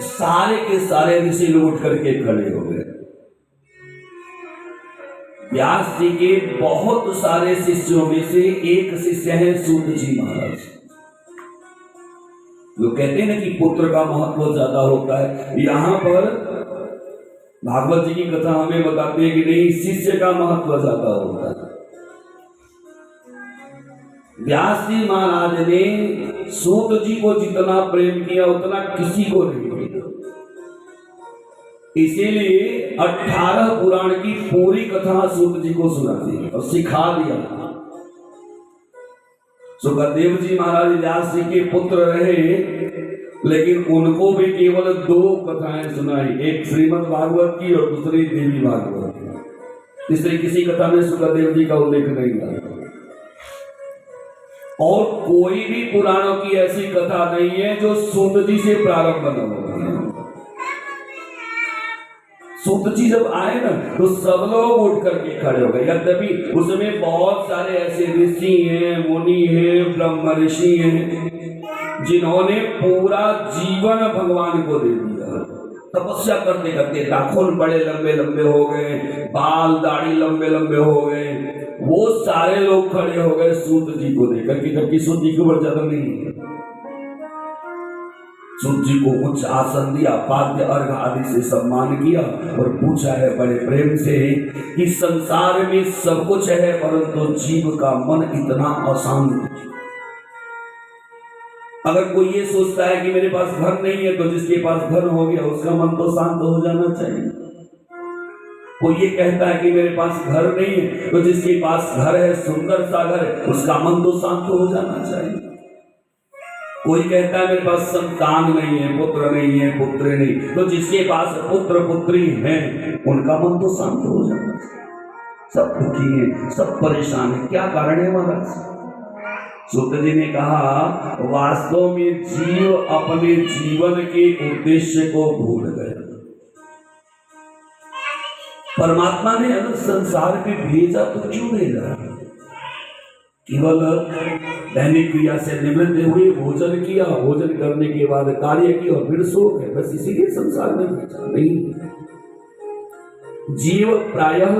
सारे के सारे ऋषि लोग उठ करके खड़े हो गए। व्यास जी के बहुत सारे शिष्यों में से एक शिष्य है सूत जी महाराज। लोग कहते हैं ना कि पुत्र का महत्व ज्यादा होता है। यहाँ पर भागवत जी की कथा हमें बताती है कि नहीं, शिष्य का महत्व ज्यादा होता है। व्यास जी महाराज ने सूत जी को जितना प्रेम किया उतना किसी को नहीं किया। इसीलिए 18 पुराण की पूरी कथा सूत जी को सुना दी और सिखा दिया। सुखदेव जी महाराज व्यास जी के पुत्र रहे, लेकिन उनको भी केवल 2 कथाएं सुनाई, एक श्रीमद् भागवत की और दूसरी देवी भागवत की। तीसरी किसी कथा में सुखदेव जी का उल्लेख नहीं आता। और कोई भी पुराणों की ऐसी कथा नहीं है जो सूत जी से प्रारंभ न हो। सूत जी जब आए ना तो सब लोग उठ करके खड़े हो गए। यद्यपि उसमें बहुत सारे ऐसे ऋषि हैं, मुनि हैं, ब्रह्म ऋषि हैं जिन्होंने पूरा जीवन भगवान को दे दिया। तपस्या करते करते नाखून बड़े लंबे लंबे हो गए, बाल दाढ़ी लंबे लंबे हो गए। वो सारे लोग खड़े हो गए सूत जी को देखकर कि जबकि सूत जी की मर्यादा नहीं है। सूत जी को उच्च आसन दिया, पाद्य अर्घ आदि से सम्मान किया और पूछा है बड़े प्रेम से कि संसार में सब कुछ है परंतु जीव का मन इतना अशांत। अगर कोई ये सोचता है कि मेरे पास घर नहीं है तो जिसके पास घर हो गया उसका मन तो शांत हो जाना चाहिए। कोई ये कहता है कि मेरे पास घर नहीं है तो जिसके पास घर है, सुंदर सा घर है, उसका मन तो शांत हो जाना चाहिए। कोई कहता है मेरे पास संतान नहीं है, पुत्र नहीं है, पुत्री नहीं, तो जिसके पास पुत्र पुत्री हैं उनका मन तो शांत हो जाना चाहिए। सब दुखी है, सब परेशान है, क्या कारण है महाराज? सूत जी ने कहा वास्तव में जीव अपने जीवन के उद्देश्य को भूल गए। परमात्मा ने अगर संसार में भेजा तो क्यों भेजा? केवल दैनिक क्रिया से निवृत्त हुए, भोजन किया, भोजन करने के बाद कार्य किया और फिर सो गए, बस इसीलिए संसार में भेजा नहीं। जीव प्रायः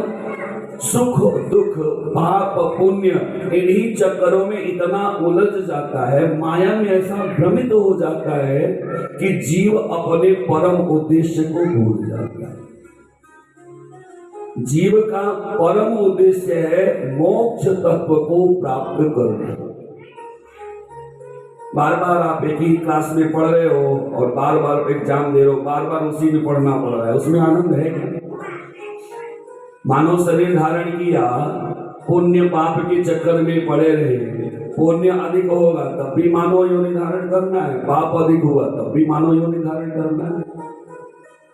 सुख दुख पाप पुण्य इन्हीं चक्करों में इतना उलझ जाता है, माया में ऐसा भ्रमित हो जाता है कि जीव अपने परम उद्देश्य को भूल जाता है। जीव का परम उद्देश्य है मोक्ष तत्व को प्राप्त करना। बार बार आप एक ही क्लास में पढ़ रहे हो और बार बार एग्जाम दे रहे हो, बार बार उसी में पढ़ना पड़ रहा है, उसमें आनंद है क्या? मानव शरीर धारण किया, पुण्य पाप के चक्कर में पड़े रहे, पुण्य अधिक होगा तब भी मानव योनि धारण करना है, पाप अधिक हुआ तब भी मानव योनि धारण करना है।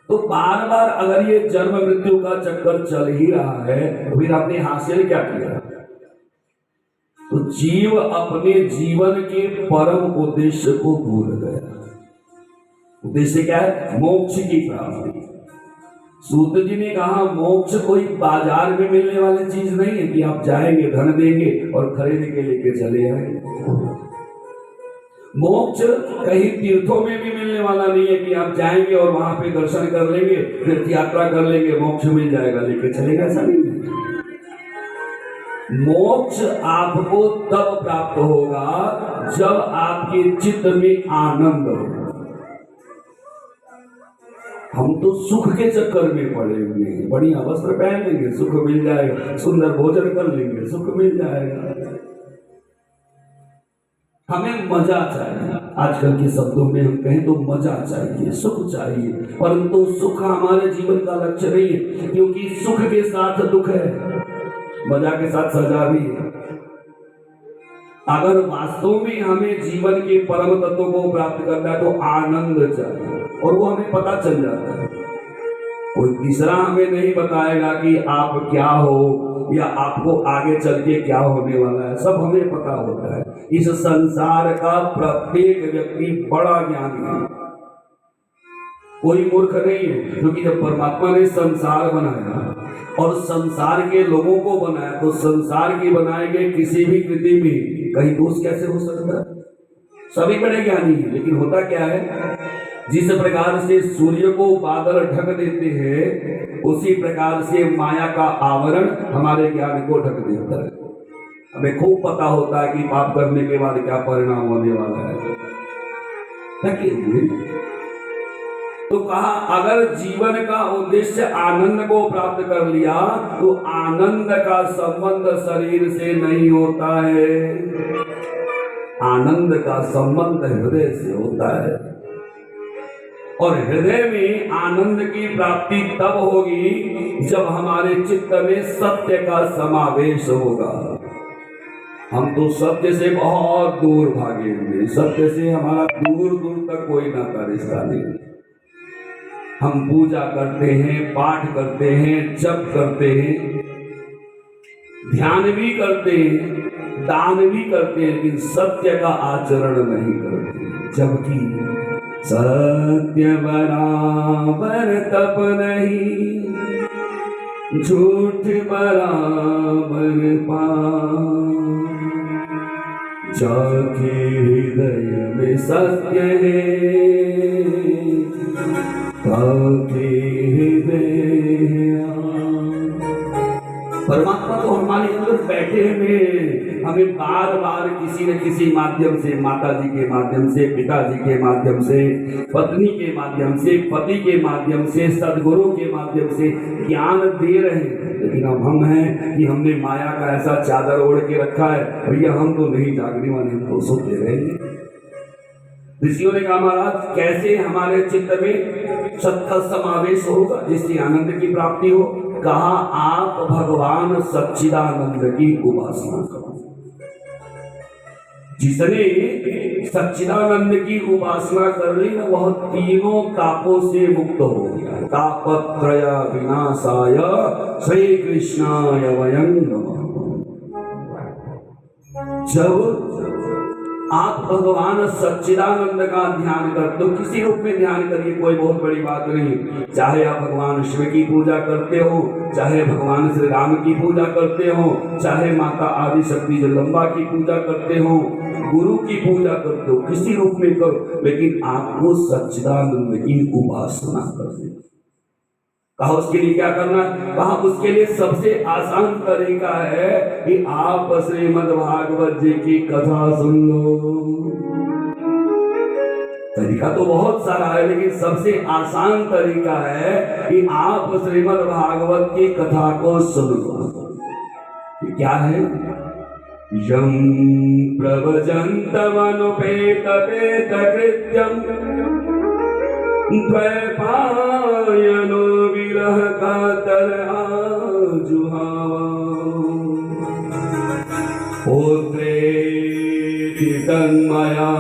तो बार बार अगर ये जन्म मृत्यु का चक्कर चल ही रहा है तो फिर आपने हासिल क्या किया? तो जीव अपने जीवन के परम उद्देश्य को भूल गया। उद्देश्य क्या है? मोक्ष की प्राप्ति। सूत जी ने कहा मोक्ष कोई बाजार में मिलने वाली चीज नहीं है कि आप जाएंगे, धन देंगे और खरीद के लेके चले आएंगे। मोक्ष कहीं तीर्थों में भी मिलने वाला नहीं है कि आप जाएंगे और वहां पे दर्शन कर लेंगे, तीर्थ यात्रा कर लेंगे, मोक्ष मिल जाएगा, लेके चलेगा, ऐसा नहीं है। मोक्ष आपको तब प्राप्त होगा जब आपके चित्त में आनंद होगा। हम तो सुख के चक्कर में पड़े हुए हैं, बढ़िया वस्त्र पहन लेंगे सुख मिल जाएगा, सुंदर भोजन कर लेंगे सुख मिल जाएगा। हमें मजा चाहिए, आजकल के शब्दों में हम कहें तो मजा चाहिए, सुख चाहिए, परंतु सुख हमारे जीवन का लक्ष्य नहीं है, क्योंकि सुख के साथ दुख है, मजा के साथ सजा भी है। अगर वास्तव में हमें जीवन के परम तत्व को प्राप्त करना है तो आनंद चाहिए, और वो हमें पता चल जाता है। कोई तीसरा हमें नहीं बताएगा कि आप क्या हो या आपको आगे चल के क्या होने वाला है, सब हमें पता होता है। इस संसार का प्रत्येक व्यक्ति बड़ा ज्ञानी है, कोई मूर्ख नहीं है, क्योंकि जब परमात्मा ने संसार बनाया और संसार के लोगों को बनाया तो संसार की बनाए गए किसी भी कृति में कहीं दोष कैसे हो सकता है? सभी बड़े ज्ञानी हैं, लेकिन होता क्या है, जिस प्रकार से सूर्य को बादल ढक देते हैं उसी प्रकार से माया का आवरण हमारे ज्ञान को ढक देता है। हमें खूब पता होता है कि पाप करने के बाद क्या परिणाम होने वाला है। तो कहा अगर जीवन का उद्देश्य आनंद को प्राप्त कर लिया तो आनंद का संबंध शरीर से नहीं होता है, आनंद का संबंध हृदय से होता है। और हृदय में आनंद की प्राप्ति तब होगी जब हमारे चित्त में सत्य का समावेश होगा। हम तो सत्य से बहुत दूर भागे हुए, सत्य से हमारा दूर दूर तक कोई नाता रिश्ता नहीं। हम पूजा करते हैं, पाठ करते हैं, जप करते हैं, ध्यान भी करते हैं, दान भी करते हैं, लेकिन सत्य का आचरण नहीं करते। जबकि सत्य बराबर तप नहीं, झूठ बराबर पाप, जाके हृदय में सत्य है, परमात्मा तो हमारे अंदर बैठे हुए, हमें बार बार किसी न किसी माध्यम से, माता जी के माध्यम से, पिताजी के माध्यम से, पत्नी के माध्यम से, पति के माध्यम से, सदगुरु के माध्यम से ज्ञान दे रहे हैं। लेकिन अब हम हैं कि हमने माया का ऐसा चादर ओढ़ के रखा है, भैया हम तो नहीं जागने वाले, हम तो सोते रहेंगे। ऋषियों ने कहा महाराज कैसे हमारे चित्त में सत्ता समावेश होगा जिससे आनंद की प्राप्ति हो। कहा आप भगवान सच्चिदानंद की उपासना करो। जिसने सच्चिदानंद की उपासना कर ली ना वह तीनों तापों से मुक्त हो गया। तापत्रय विनाशाय श्री कृष्णाय वयं नमः। जब आप भगवान सच्चिदानंद का ध्यान करते हो, किसी रूप में ध्यान करिए, कोई बहुत बड़ी बात नहीं। चाहे आप भगवान शिव की पूजा करते हो, चाहे भगवान श्री राम की पूजा करते हो, चाहे माता आदि शक्ति जगदम्बा की पूजा करते हो, गुरु की पूजा करते हो, किसी रूप में करो, लेकिन आपको सच्चिदानंद की उपासना करनी। कहा उसके लिए क्या करना? कहा उसके लिए सबसे आसान तरीका है कि आप श्रीमद् भागवत जी की कथा सुन लो। तरीका तो बहुत सारा है, लेकिन सबसे आसान तरीका है कि आप श्रीमद् भागवत की कथा को सुन लो। ये क्या है? यं प्रवजन्तमनुपेत पेत कृत्यं द्वैपायनो विरह कातर आजुहावा पुत्रेति तन्मया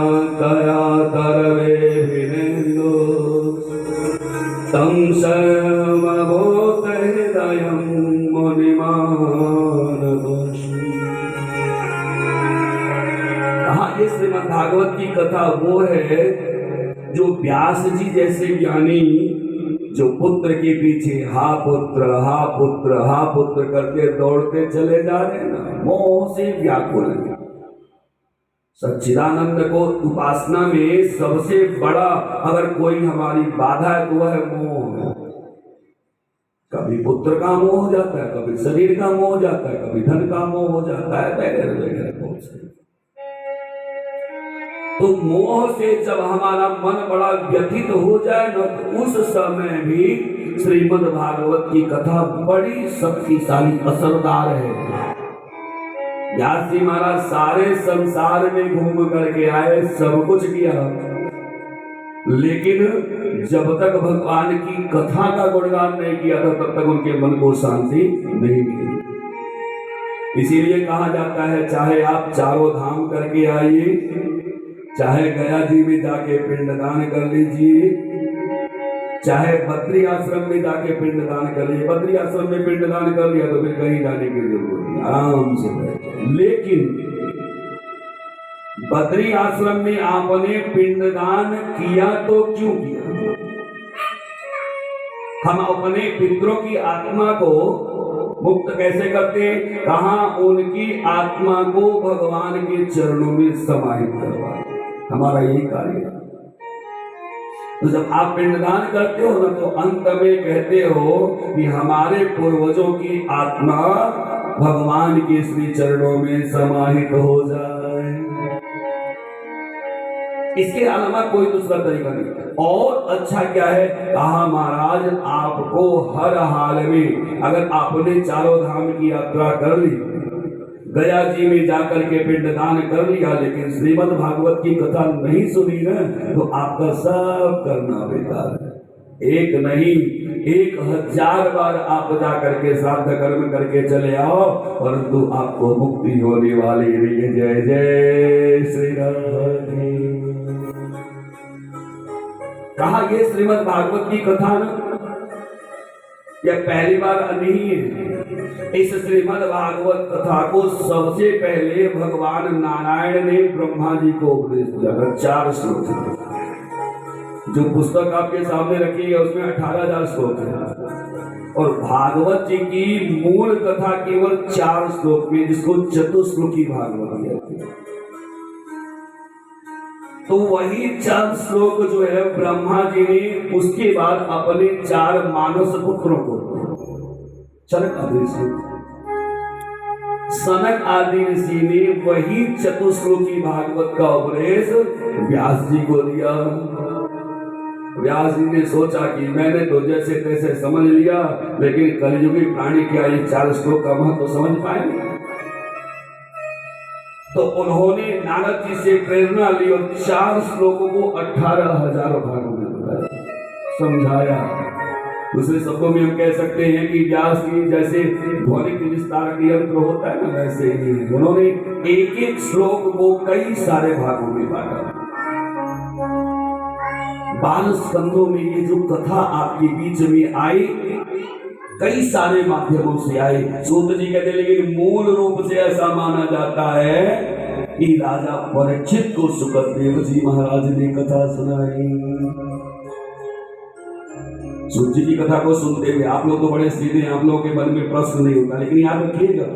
तया तरवेभिनेन्दो तं सर्वभूत हृदयं मुनिमानतोऽस्मि। कहा ये श्रीमद् भागवत की कथा वो है जो व्यास जी जैसे ज्ञानी जो पुत्र के पीछे हा पुत्र हा पुत्र हा पुत्र करके दौड़ते चले जा रहे हैं ना, मोह से व्याकुल है। सच्चिदानंद को उपासना में सबसे बड़ा अगर कोई हमारी बाधा है तो वह है मोह। कभी पुत्र का मोह हो जाता है, कभी शरीर का मोह हो जाता है, कभी धन का मोह हो जाता है, वगैरह वगैरह बहुत से। तो मोह से जब हमारा मन बड़ा व्यथित हो जाए न, तो उस समय भी श्रीमद् भागवत की कथा बड़ी शक्तिशाली असरदार है। व्यास जी महाराज सारे संसार में घूम करके आए, सब कुछ किया, लेकिन जब तक भगवान की कथा का गुणगान नहीं किया था तब तक उनके मन को शांति नहीं मिली। इसीलिए कहा जाता है चाहे आप चारों धाम करके आइए, चाहे गया जी में जाके पिंडदान कर लीजिए, चाहे बद्री आश्रम में जाके पिंडदान कर लीजिए। बद्री आश्रम में पिंडदान कर लिया तो फिर कहीं जाने की जरूरत नहीं, आराम से बैठे। लेकिन बद्री आश्रम में आपने पिंडदान किया तो क्यों किया? हम अपने पितरों की आत्मा को मुक्त कैसे करते हैं? कहा उनकी आत्मा को भगवान के चरणों में समाहित करवा। हमारा यही कार्य है। तो जब आप पिंडदान करते हो ना, तो अंत में कहते हो कि हमारे पूर्वजों की आत्मा भगवान के श्री चरणों में समाहित हो जाए। इसके अलावा कोई दूसरा तरीका नहीं। और अच्छा क्या है, कहा महाराज आपको हर हाल में, अगर आपने चारों धाम की यात्रा कर ली, गया जी में जाकर के पिंडदान कर लिया, लेकिन श्रीमद् भागवत की कथा नहीं सुनी ना, तो आपका सब करना बेकार है। एक नहीं 1000 बार आप जा करके श्राद्ध कर्म करके चले आओ, परंतु आपको मुक्ति होने वाली नहीं है। जय जय श्री राम। कहा ये श्रीमद् भागवत की कथा ना यह पहली बार नहीं है। इस श्रीमद् भागवत कथा को सबसे पहले भगवान नारायण ने ब्रह्मा जी को उपदेश दिया था। 4 श्लोक जो पुस्तक आपके सामने रखी है उसमें 18,000 श्लोक है, और भागवत जी की मूल कथा केवल 4 श्लोक में, जिसको चतुश्लोकी भागवत कहते हैं। तो वही 4 श्लोक जो है ब्रह्मा जी ने उसके बाद अपने 4 मानस पुत्रों को, सनक आदि ऋषि ने वही चतुश्लोकी भागवत का उपदेश व्यास जी को दिया। व्यास जी ने सोचा कि मैंने तो जैसे तैसे समझ लिया, लेकिन कलियुगी प्राणी क्या ये 4 श्लोक का महत्व तो समझ पाएंगे? तो उन्होंने नारद जी से प्रेरणा ली और 4 श्लोकों को 18,000 भागों में बताया, समझाया। दूसरे शब्दों में हम कह सकते हैं कि व्यास जी जैसे ध्वनिक विस्तार के यंत्र होता है ना, वैसे ही उन्होंने एक श्लोक को कई सारे भागों में बांटा। 12 स्कंदों में ये जो कथा आपके बीच में आई, कई सारे माध्यमों से आई। सूत जी कहते, लेकिन मूल रूप से ऐसा माना जाता है कि राजा परीक्षित को सुखदेव जी महाराज ने कथा सुनाई। सूत जी की कथा को सुनते हुए आप लोग तो बड़े सीधे, आप लोगों के मन में प्रश्न नहीं होता, लेकिन याद रखिएगा,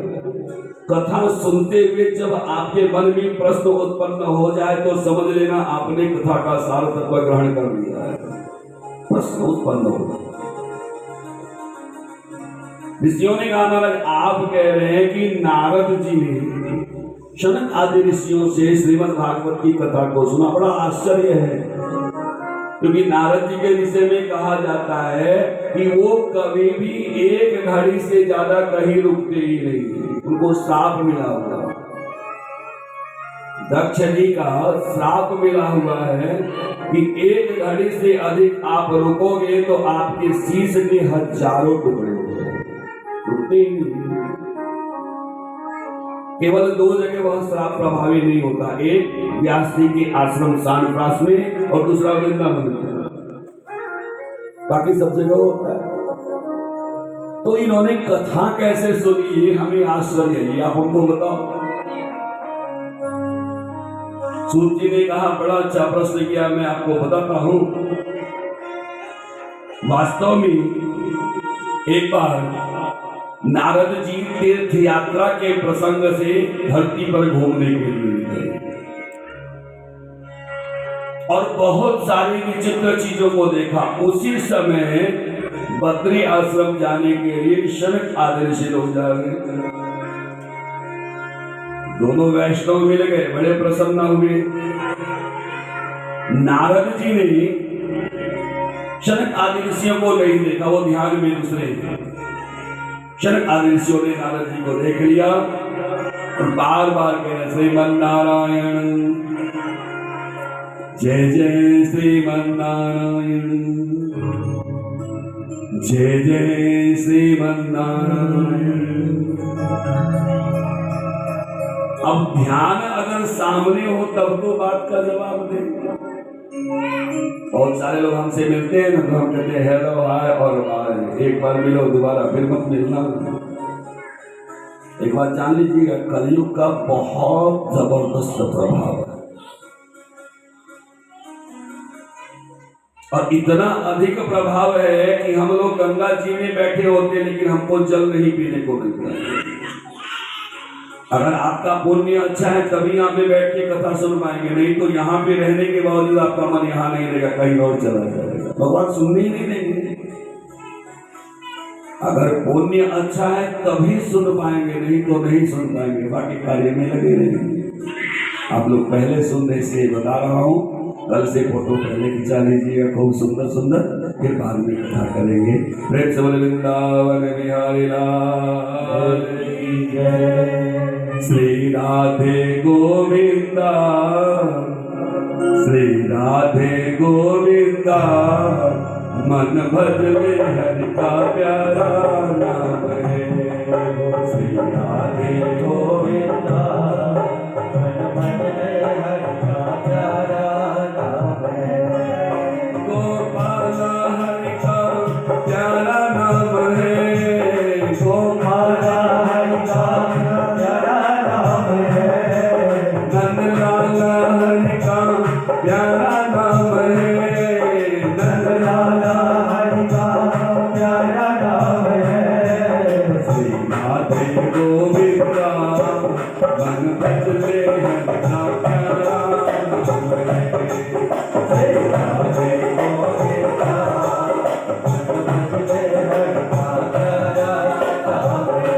कथा सुनते हुए जब आपके मन में प्रश्न उत्पन्न हो जाए तो समझ लेना आपने कथा का सार तत्व ग्रहण कर लिया है। प्रश्न उत्पन्न होगा। ऋषियों ने कहा, महाराज आप कह रहे हैं कि नारद जी ने शनक आदि ऋषियों से श्रीमद् भागवत की कथा को सुना। बड़ा आश्चर्य है, क्योंकि नारद जी के विषय में कहा जाता है कि वो कभी भी एक घड़ी से ज्यादा कहीं रुकते ही नहीं, उनको श्राप मिला हुआ। दक्ष जी का श्राप मिला हुआ है कि एक घड़ी से अधिक आप रुकोगे तो आपके शीश के हजारों टुकड़े हो जाएंगे, रुकते ही नहीं। केवल 2 जगह वह श्राप प्रभावी नहीं होता, एक व्यास जी के आश्रम शानप्रास में और दूसरा वृंदावन में, बाकी सब जगह होता है। तो इन्होंने कथा कैसे सुनी, हमें आश्चर्य है, आप हमको बताओ। सूत जी ने कहा, बड़ा अच्छा प्रश्न किया, मैं आपको बताता हूं। वास्तव में एक बार नारद जी तीर्थ यात्रा के प्रसंग से धरती पर घूमने के लिए गए और बहुत सारी विचित्र चीजों को देखा। उसी समय बद्री आश्रम जाने के लिए शनक आदि ऋषि लोग जा रहे। दोनों वैष्णव मिल गए, बड़े प्रसन्न हुए। नारद जी ने शनक आदि ऋषियों को नहीं देखा, वो ध्यान में दूसरे। शनक आदि ऋषियों ने नारद जी को देख लिया और बार बार कह रहे, श्रीमन्नारायण जय जय श्रीमन्नारायण, जय जय श्रीमन्नारायण। अब ध्यान अगर सामने हो तब तो बात का जवाब दे। बहुत सारे लोग हमसे मिलते हैं ना, तो हम कहते हैं हेलो हाय और हाय, एक बार मिलो दोबारा फिर मत मिलना। एक बात जान लीजिएगा, कलयुग का बहुत जबरदस्त प्रभाव है और इतना अधिक प्रभाव है कि हम लोग गंगा जी में बैठे होते लेकिन हमको जल नहीं पीने को मिलता है। अगर आपका पुण्य अच्छा है तभी यहाँ पे बैठ के कथा सुन पाएंगे, नहीं तो यहाँ पे रहने के बावजूद आपका मन यहाँ नहीं रहेगा, कहीं और चला जाएगा, भगवान सुनने ही नहीं देंगे। अगर पुण्य अच्छा है तभी सुन पाएंगे, नहीं तो नहीं सुन पाएंगे, बाकी कार्य में लगे रहेंगे। आप लोग पहले सुनने से बता रहा हूँ, कल से फोटो पहले खिंचा लीजिएगा खूब सुंदर सुंदर, फिर बाद में कथा करेंगे। प्रेम से बोले वृंदावन बिहारी लाल की जय। श्री राधे गोविंदा, श्री राधे गोविंदा, मन भजले हरि का प्यारा नाम है। श्री राधे गोविंदा, मन भजले हरि का प्यारा नाम है। गोपाल हरि का प्यारा नाम है, गोपाल हरि का प्यारा नाम है। नंदलाल हरि का प्यारा नाम है, नंदलाल हरि का प्यारा नाम है। श्री राधे गोविंदा, मन बदले हरि का प्यारा नाम है। श्री राधे गोविंदा, मन बदले हरि का प्यारा नाम है।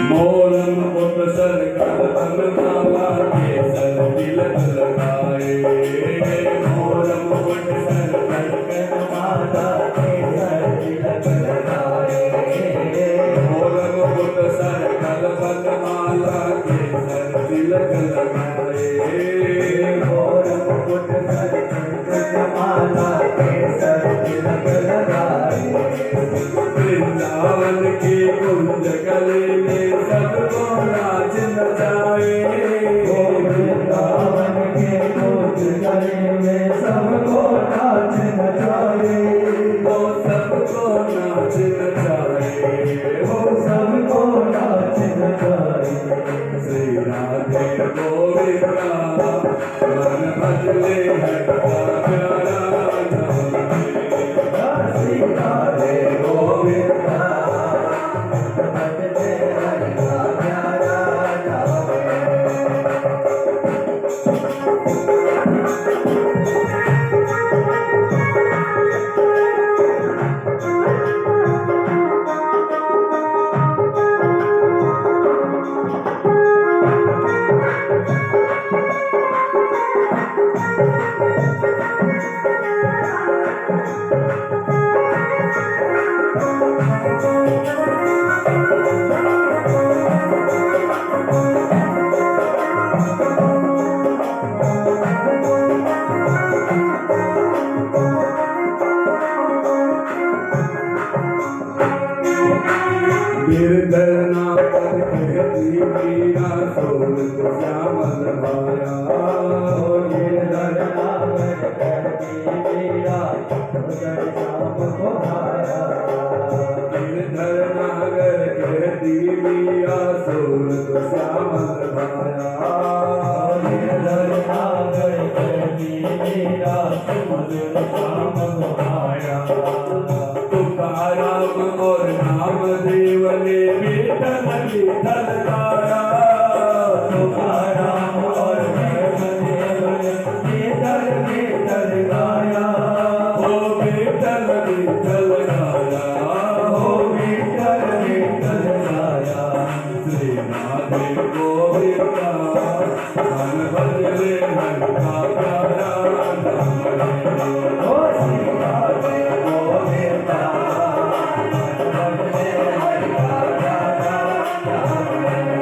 मोरम उपसर कर माला के सर तिलक लगाए। मोरम उपसर कर माला के सर तिलक लगाए। मोरम उपसर कर माला के सर तिलक लगाए। मोरम उपसर कर माला के सर तिलक लगाए। वृंदावन के कुंज गले में सबको नाच नचाए। वृंदावन के कुंज गले में सबको नाच नचाए। वो सबको नाच नचाए, वो सबको नाच नचाए। श्री राधे गोविंदा, मन भजले हरि का प्यारा नाम है। श्री राधे गोविंदा, मन भजले हरि का प्यारा नाम है। गिरधरना पर कहती मीरा, सोन को श्यामल भाया। गिरधरना पर कहती मीरा, सोन श्याम को भाया। गिरधरना पर कहती मीरा, सोन को श्यामल भाया। गिरधरना पर कहती मीरा, सोन श्याम को भाया। तुकाराम और नामदेव ने विठल विठल गाया। तुकाराम और नामदेव ने विठल विठल गाया। हो विठल विठल गाया, हो विठल विठल गाया। श्री राधे गोविंदा, मन भजले हरि का प्यारा नाम है। ओ श्री राधे गोविंदा, मन भजले हरि का प्यारा नाम है।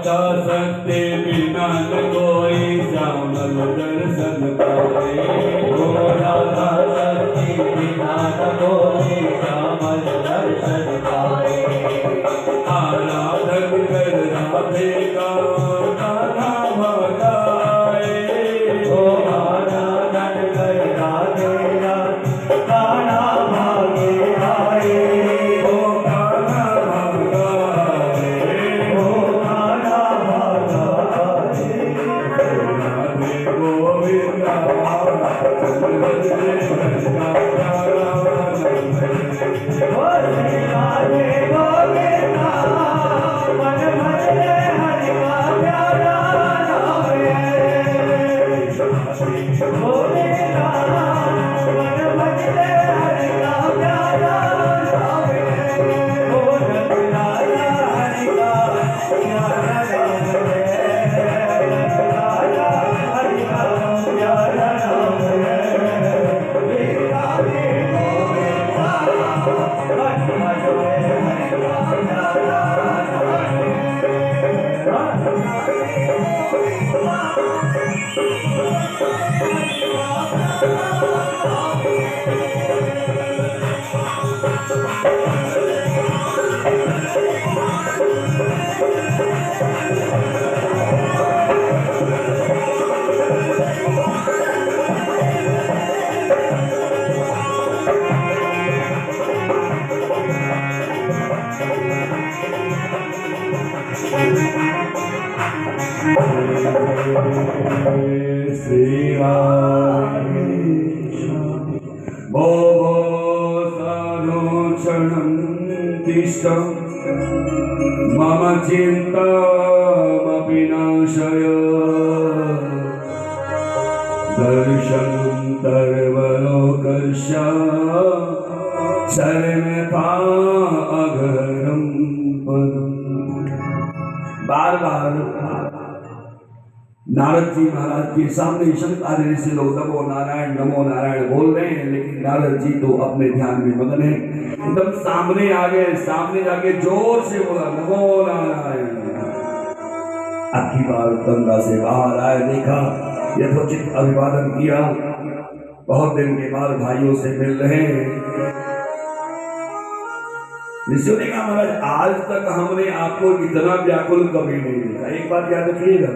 राधा सत्य बिना न कोई श्यामल दर्शन पाए। ओ राधा सत्य बिना न कोई श्यामल दर्शन पाए। आराधन कर राधे का गाना बजाए। ओ आराधन कर राधे का गाना भागे आए। ओ गाना बजाए। ओ गाना भागा आए। राधे गोविंदा चंद्र बजरे हरिका प्यारा ओ श्री राधे गोविंदा मन भजरे हरि का प्यारा नाम है। गोविंदा मन भजरे हरि का प्यारा नाम है। ओ रघुराया हरि का प्यारा नाम है। रघुराया हरि का प्यारा नाम है। श्री राधे गोविंदा मन भजरे हरि का प्यारा नाम है। श्री राधे भो भो सानुक्षणं तिष्ठ मम चिन्तामपि नाशय दर्शनं सर्वलोकस्य शरणता अघरं पदम्। बार बार नारद जी महाराज के सामने शंकर ऋषि लोग नमो नारायण बोल रहे हैं, लेकिन नारद जी तो अपने ध्यान में मगन है। एकदम सामने आ गए, सामने जाके जोर से बोला नमो नारायण। अगली बार गंगा से बाहर आए, देखा यथोचित अभिवादन किया। बहुत दिन के बाद भाइयों से मिल रहे हैं। ऋषियों ने कहा महाराज आज तक हमने आपको इतना व्याकुल कभी नहीं देखा। एक बात याद रखिएगा,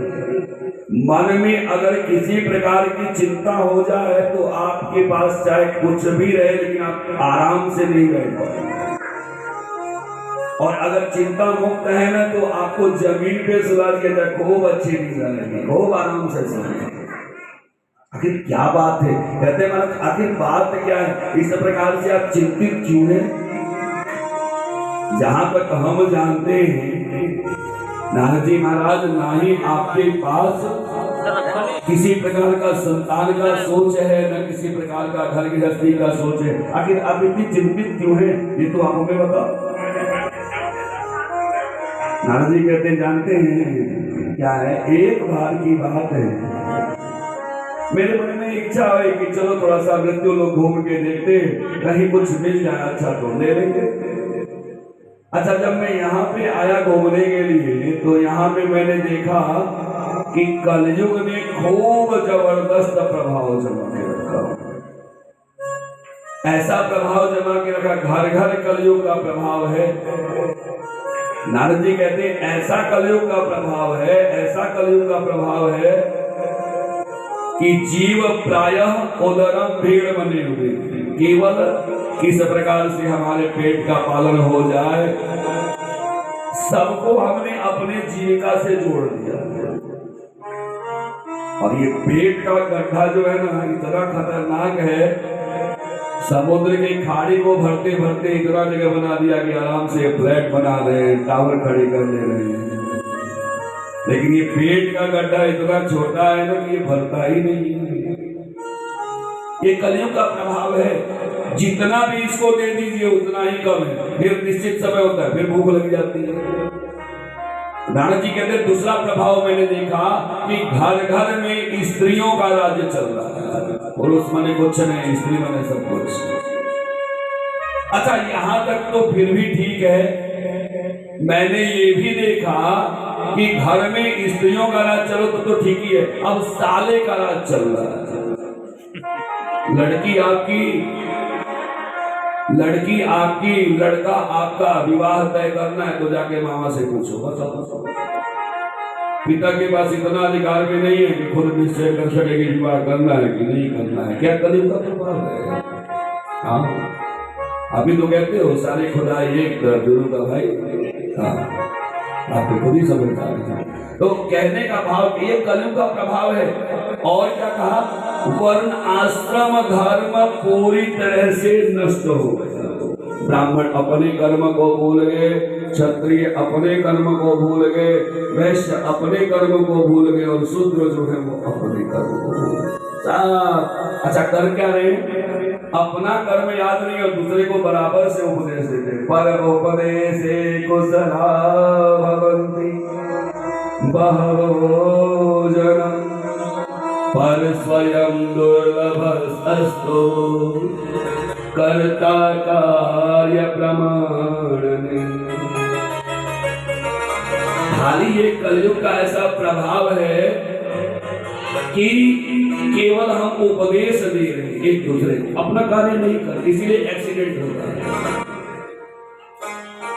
मन में अगर किसी प्रकार की चिंता हो जाए तो आपके पास चाहे कुछ भी रहे लेकिन आप आराम से नहीं बैठ पाएंगे। और अगर चिंता मुक्त है ना तो आपको जमीन पे सुला के अंदर खूब अच्छी नींद आएगी, खूब आराम से सोएंगे। आखिर क्या बात है? कहते महाराज आखिर बात क्या है? इस प्रकार से आप चिंतित क्यों हैं? जहां तक हम जानते हैं नारद जी महाराज, ना ही आपके पास किसी प्रकार का संतान का सोच है, न किसी प्रकार का घर गृहस्थी का सोच है। आखिर आप इतनी चिंतित क्यों हैं? ये तो आप हमें बताओ। नारद जी कहते हैं जानते हैं क्या है? एक बार की बात है, मेरे मन में इच्छा है कि चलो थोड़ा सा मृत्यु लोग घूम के देखते, कहीं कुछ मिल जाए अच्छा तो ले लेंगे। अच्छा, जब मैं यहाँ पे आया घूमने के लिए तो यहाँ पे मैंने देखा कि कलयुग ने खूब जबरदस्त प्रभाव जमा के रखा। ऐसा प्रभाव जमा के रखा, घर घर कलयुग का प्रभाव है। नारद जी कहते हैं ऐसा कलयुग का प्रभाव है, ऐसा कलयुग का प्रभाव है कि जीव प्रायः उदरम भीड़ बने हुए, केवल किस प्रकार से हमारे पेट का पालन हो जाए, सबको हमने अपने जीविका से जोड़ दिया। और ये पेट का गड्ढा जो है ना इतना खतरनाक है, समुद्र की खाड़ी को भरते भरते इतना जगह बना दिया कि आराम से फ्लैट बना रहे हैं, टावर खड़े कर ले रहे हैं। लेकिन ये पेट का गड्ढा इतना छोटा है ना कि ये भरता ही नहीं है। ये कलियुग का प्रभाव है। जितना भी इसको दे दीजिए उतना ही कम है। फिर निश्चित समय होता है, फिर भूख लग जाती है। नारद जी कहते हैं दूसरा प्रभाव मैंने देखा कि घर घर में स्त्रियों का राज्य चल रहा है। पुरुष मने कुछ नहीं, स्त्री मने सब कुछ। अच्छा, यहां तक तो फिर भी ठीक है। मैंने ये भी देखा कि घर में स्त्रियों का राज चलो तो ठीक ही है। अब साले का राज चल रहा है। लड़की आपकी, लड़का आपका, विवाह तय करना है तो जाके मामा से पूछो। बस पिता के पास इतना अधिकार भी नहीं है कि खुद निश्चय कर सके कि विवाह करना है कि नहीं करना है। क्या कलियुग का प्रभाव है। हाँ, अभी तो कहते हो सारे खुदा एक गुरु का भाई। हाँ, आप तो खुद ही समझदार हैं। तो कहने का भाव ये कलियुग का प्रभाव है। और क्या कहा, वर्ण आश्रम धर्म पूरी तरह से नष्ट हो गया। ब्राह्मण अपने कर्म को भूल गए, क्षत्रिय अपने कर्म को भूल गए, वैश्य अपने कर्म को भूल गए और शूद्र जो है वो अपने कर्म को भूल गए। अच्छा, कर क्या रहे, अपना कर्म याद नहीं और दूसरे को बराबर से उपदेश देते। पर उपदेशे कुशला भवन्ति बहवो जना पर स्वयं दुर्लभस्तु कर्ता कार्य प्रमाणने। खाली ये कलयुग का ऐसा प्रभाव है कि केवल हम उपदेश दे रहे हैं एक दूसरे को, अपना कार्य नहीं करते, इसीलिए एक्सीडेंट होता है।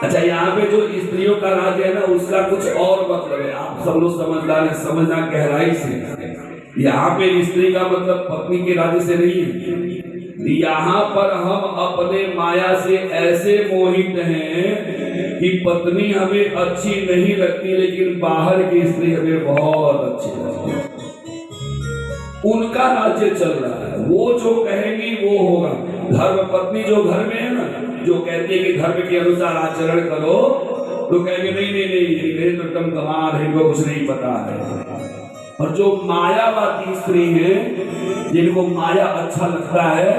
अच्छा, यहाँ पे जो स्त्रियों का राज्य है ना, उसका कुछ और मतलब है। आप सब लोग समझदार हैं, समझना गहराई से। यहाँ पे स्त्री का मतलब पत्नी के राज्य से नहीं है। यहाँ पर हम अपने माया से ऐसे मोहित हैं कि पत्नी हमें अच्छी नहीं लगती, लेकिन बाहर की स्त्री हमें बहुत अच्छी लगती है। उनका राज्य चल रहा है, वो जो कहेंगी वो होगा। धर्म पत्नी जो घर में है ना, जो कहती है कि धर्म के अनुसार आचरण करो, तो कहेंगे नहीं नहीं नहीं, मेरे तो एकदम गंवार है, इनको कुछ नहीं पता है। और जो मायावादी स्त्री है, जिनको माया अच्छा लगता है,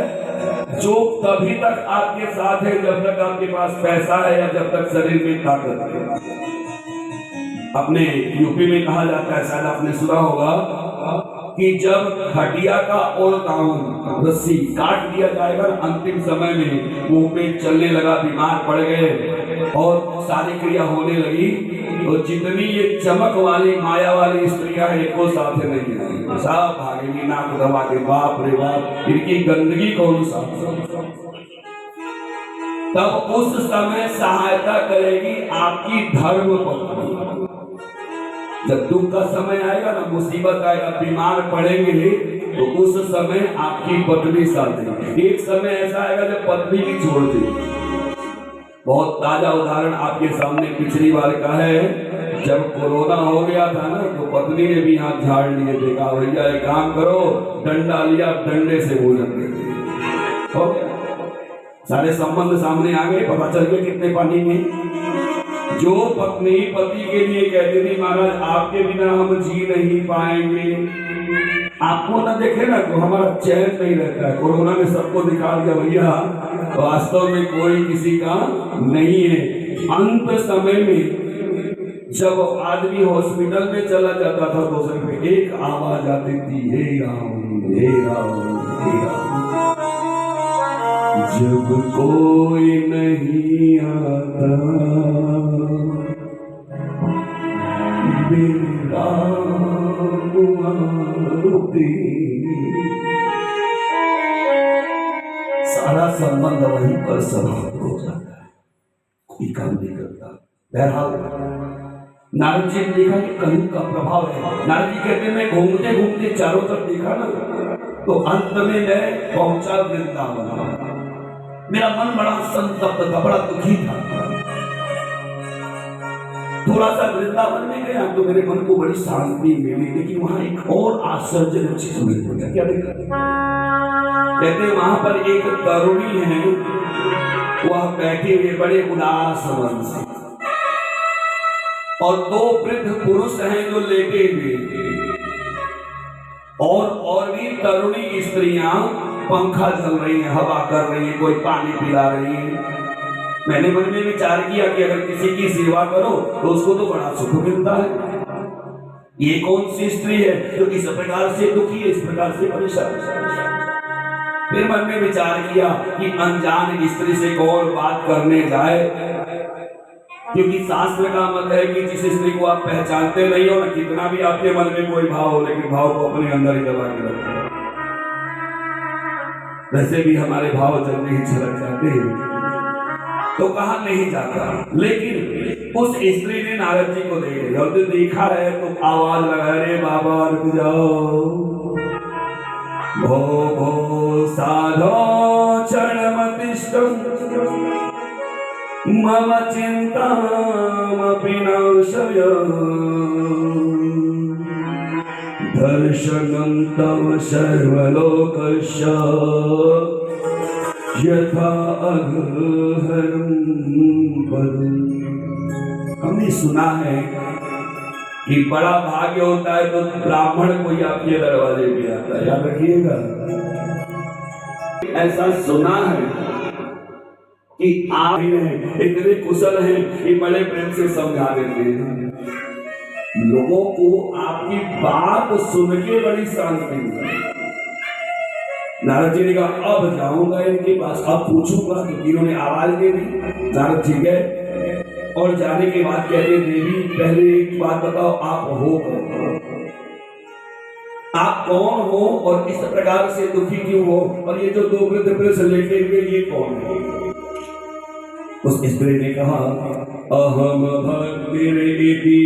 जो तभी तक आपके साथ है जब तक आपके पास पैसा है या जब तक शरीर में ताकत है। अपने यूपी में कहा जाता है, शायद आपने सुना होगा, कि जब खटिया का और दामन रस्सी काट दिया जाएगा, अंतिम समय में मुंह पे चलने लगा, बीमार पड़ गए और सारी क्रिया होने लगी, तो जितनी ये चमक वाली माया वाली स्त्रियां एको साथ नहीं आएंगी, सब भागेंगी नाक दबा के। बाप रे बाप, इनकी गंदगी कौन सा। तब उस समय सहायता करेगी आपकी धर्म पत्नी। जब दुख का समय आएगा ना, मुसीबत आएगा, बीमार पड़ेंगे, तो उस समय आपकी पत्नी साथ देगी। एक समय ऐसा आएगा जब पत्नी भी छोड़ देगी। बहुत ताजा उदाहरण आपके सामने पिछली बार का है। जब कोरोना हो गया था ना, तो पत्नी ने भी हाथ झाड़ लिए, देखा भैया एक काम करो, डंडा लिया, डंडे से भोजन दे दिया। सारे संबंध सामने आ गए, पता चल गया कितने पानी में। जो पत्नी पति के लिए कहती थी महाराज आपके बिना हम जी नहीं पाएंगे, आपको ना देखे ना तो हमारा चैन नहीं रहता है। कोरोना ने सबको दिखा दिया भैया वास्तव में कोई किसी का नहीं है। अंत समय में जब आदमी हॉस्पिटल में चला जाता था तो उस पे एक आवाज आती थी, हे राम हे राम हे राम। जब कोई नहीं आता मेरा सारा संबंध वहीं पर समाप्त हो जाता है, कोई काम नहीं करता। बहरहाल नारद जी ने देखा कि कलयुग का प्रभाव है। नारद जी कहते हैं मैं घूमते घूमते चारों तरफ देखा ना, तो अंत में मैं पहुंचा वृंदावन। मेरा मन बड़ा संतप्त था, बड़ा दुखी था। थोड़ा सा वृंदावन में गया तो मेरे मन को बड़ी शांति मिली, लेकिन वहां एक और आश्चर्यजनक चीज मिल गया। क्या देखा, कहते हैं वहां पर एक तरुणी है, वह बैठे हुए बड़े उदास मन से, और दो वृद्ध पुरुष हैं जो लेटे हुए, और भी तरुणी स्त्रियां पंखा चल रही है, हवा कर रही है, कोई पानी पिला रही है। मैंने मन में विचार किया कि अगर किसी की सेवा करो तो उसको तो बड़ा सुख मिलता है। ये कौन सी स्त्री है जो इस प्रकार से दुखी है, इस प्रकार से परेशान है? फिर मन में विचार किया कि अनजान स्त्री से कौन बात करने जाए, क्योंकि शास्त्र का मत है कि जिस स्त्री को आप पहचानते नहीं हो, ना कितना भी आपके मन में कोई भाव हो, लेकिन भाव को अपने अंदर ही दबा के रखो। वैसे भी हमारे भाव जल्दी ही छलक जाते हैं, तो कहा नहीं जाता। लेकिन उस स्त्री ने नारद जी को देखा, और देखा है तो आवाज लगा, रे बाबा रुक जाओ, भो भो साधो क्षणमतिष्ठम् मम चिन्तामपि नाशय, दर्शनं तव सर्वलोकस्य यथा अघहरं वद। हमने सुना है कि बड़ा भाग्य होता है तो ब्राह्मण कोई आपके दरवाजे पे आता है, याद रखिएगा। ऐसा सुना है कि आप इतने कुशल हैं कि बड़े प्रेम से समझा देते हैं लोगों को, आपकी बात सुन के बड़ी शांति मिलती। नारद जी ने कहा अब जाऊंगा इनके पास, अब पूछूंगा, क्योंकि इन्होंने आवाज दे दी। नारद जी गए और जाने के बाद कहते, देवी पहले एक बात बताओ, आप हो कौन, आप कौन हो और इस प्रकार से दुखी क्यों हो, और ये जो दो वृद्ध पुरुष लेटे हुए ये कौन है? उस स्त्री ने कहा, अहम भक्तिरिति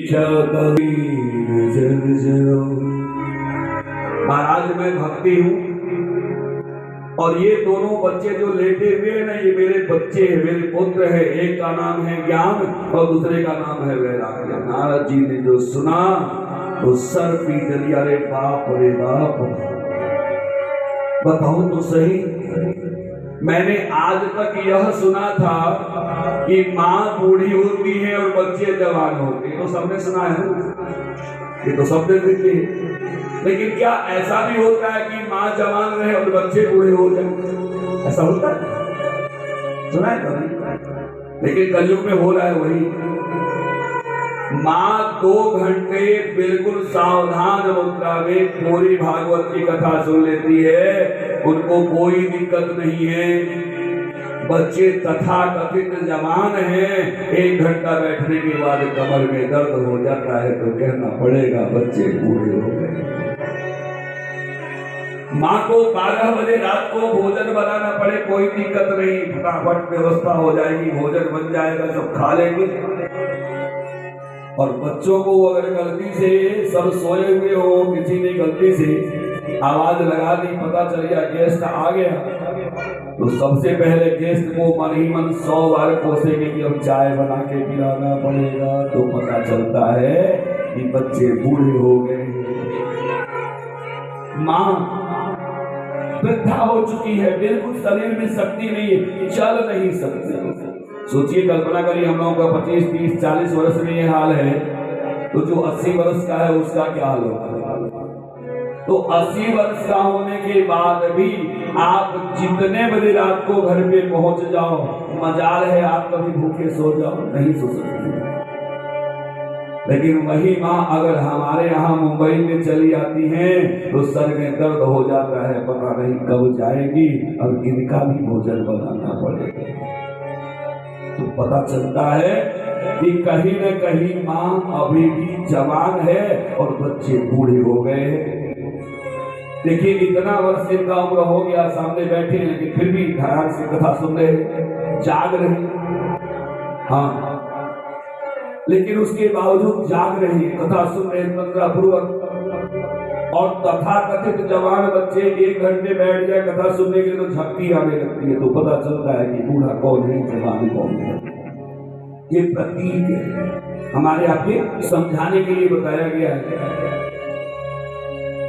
ख्यातवीर जर्जरो। महाराज मैं भक्ति हूं, और ये दोनों बच्चे जो लेटे हुए हैं ना, ये मेरे बच्चे हैं, मेरे पुत्र हैं। एक का नाम है ज्ञान और दूसरे का नाम है वैराग्य। नारद जी ने जो सुना तो सर पीट लिया, रे बाप रे बाप, बताओ तो सही, मैंने आज तक यह सुना था कि माँ बूढ़ी होती है और बच्चे जवान होते हैं, तो सबने सुना है, ये तो सबने देखते हैं। लेकिन क्या ऐसा भी होता है कि माँ जवान रहे और बच्चे बूढ़े हो जाए? ऐसा होता है, सुना है कभी? लेकिन कलयुग में हो रहा है वही। माँ 2 घंटे बिल्कुल सावधान मुद्रा में पूरी भागवत की कथा सुन लेती है, उनको कोई दिक्कत नहीं है। बच्चे तथा कथित जवान हैं, 1 घंटा बैठने के बाद कमर में दर्द हो जाता है तो कहना पड़ेगा बच्चे बूढ़े हो गए। माँ को 12 बजे रात को भोजन बनाना पड़े, कोई दिक्कत नहीं, फटाफट व्यवस्था हो जाएगी, भोजन बन जाएगा, सब खा लेंगे। और बच्चों को अगर गलती से सब सोए हुए हो, किसी ने गलती से आवाज लगा दी, पता चल गया गेस्ट आ गया, तो सबसे पहले गेस्ट को मन ही मन 100 बार कोसेंगे कि अब चाय बना के पिलाना पड़ेगा, तो पता चलता है कि बच्चे बूढ़े हो गए। माँ वृद्धा हो चुकी है, बिल्कुल शरीर में शक्ति नहीं है, चल नहीं सकती। सोचिए, कल्पना करिए, हम लोगों का 25, 30, 40 वर्ष में ये हाल है, तो जो 80 वर्ष का है उसका क्या हाल होगा? तो 80 वर्ष का होने के बाद भी आप जितने बजे रात को घर पे पहुंच जाओ, मजाल है आप कभी भूखे सो जाओ, नहीं सो सकते। लेकिन वही माँ अगर हमारे यहाँ मुंबई में चली आती हैं तो सर में दर्द हो जाता है, पता नहीं कब जाएगी, अब इनका भी भोजन बनाना पड़ेगा। तो पता चलता है कि कहीं न कहीं माँ अभी भी जवान है और बच्चे बूढ़े हो गए। देखिए, इतना वर्ष इनका उम्र हो गया, सामने बैठे हैं, लेकिन फिर भी ध्यान से कथा सुन रहे, जाग रहे। हाँ, लेकिन उसके बावजूद जाग रहे, कथा सुन रहे तंद्रापूर्वक। और तथा कथित जवान बच्चे 1 घंटे बैठ जाए कथा सुनने के लिए तो झपकी आने लगती है, तो पता चलता है कि बूढ़ा कौन है, जवान कौन है। ये प्रतीक है, हमारे आपके समझाने के लिए बताया गया है।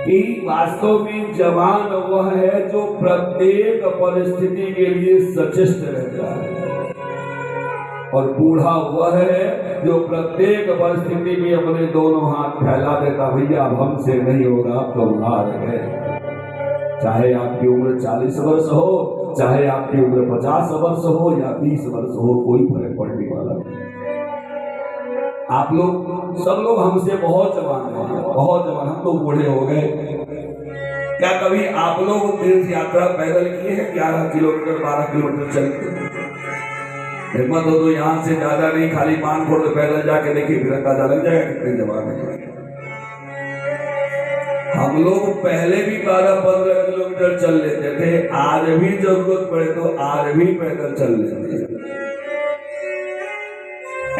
कि वास्तव में जवान वह है जो प्रत्येक परिस्थिति के लिए सचेष्ट रहता है, और बूढ़ा वह है जो प्रत्येक परिस्थिति में अपने दोनों हाथ फैला देता, भैया अब हमसे नहीं होगा, अब तो हार गए। चाहे आपकी उम्र 40 वर्ष हो, चाहे आपकी उम्र 50 वर्ष हो या 20 वर्ष हो, कोई फर्क पड़ने वाला नहीं। आप लोग सब लोग हमसे बहुत जवान हैं, बहुत जवान, हम तो बूढ़े हो गए। क्या कभी आप लोग तीर्थ यात्रा पैदल किए हैं? 11 किलोमीटर 12 किलोमीटर चल के? हिम्मत हो तो यहाँ से ज्यादा नहीं, खाली 5 फुट पैदल जाके देखिए, फिर अंदाजा लग जाएगा कितने जवान है। हम लोग पहले भी 12-15 किलोमीटर चल लेते थे, आज भी जरूरत पड़े तो आज भी पैदल चल लेते हैं।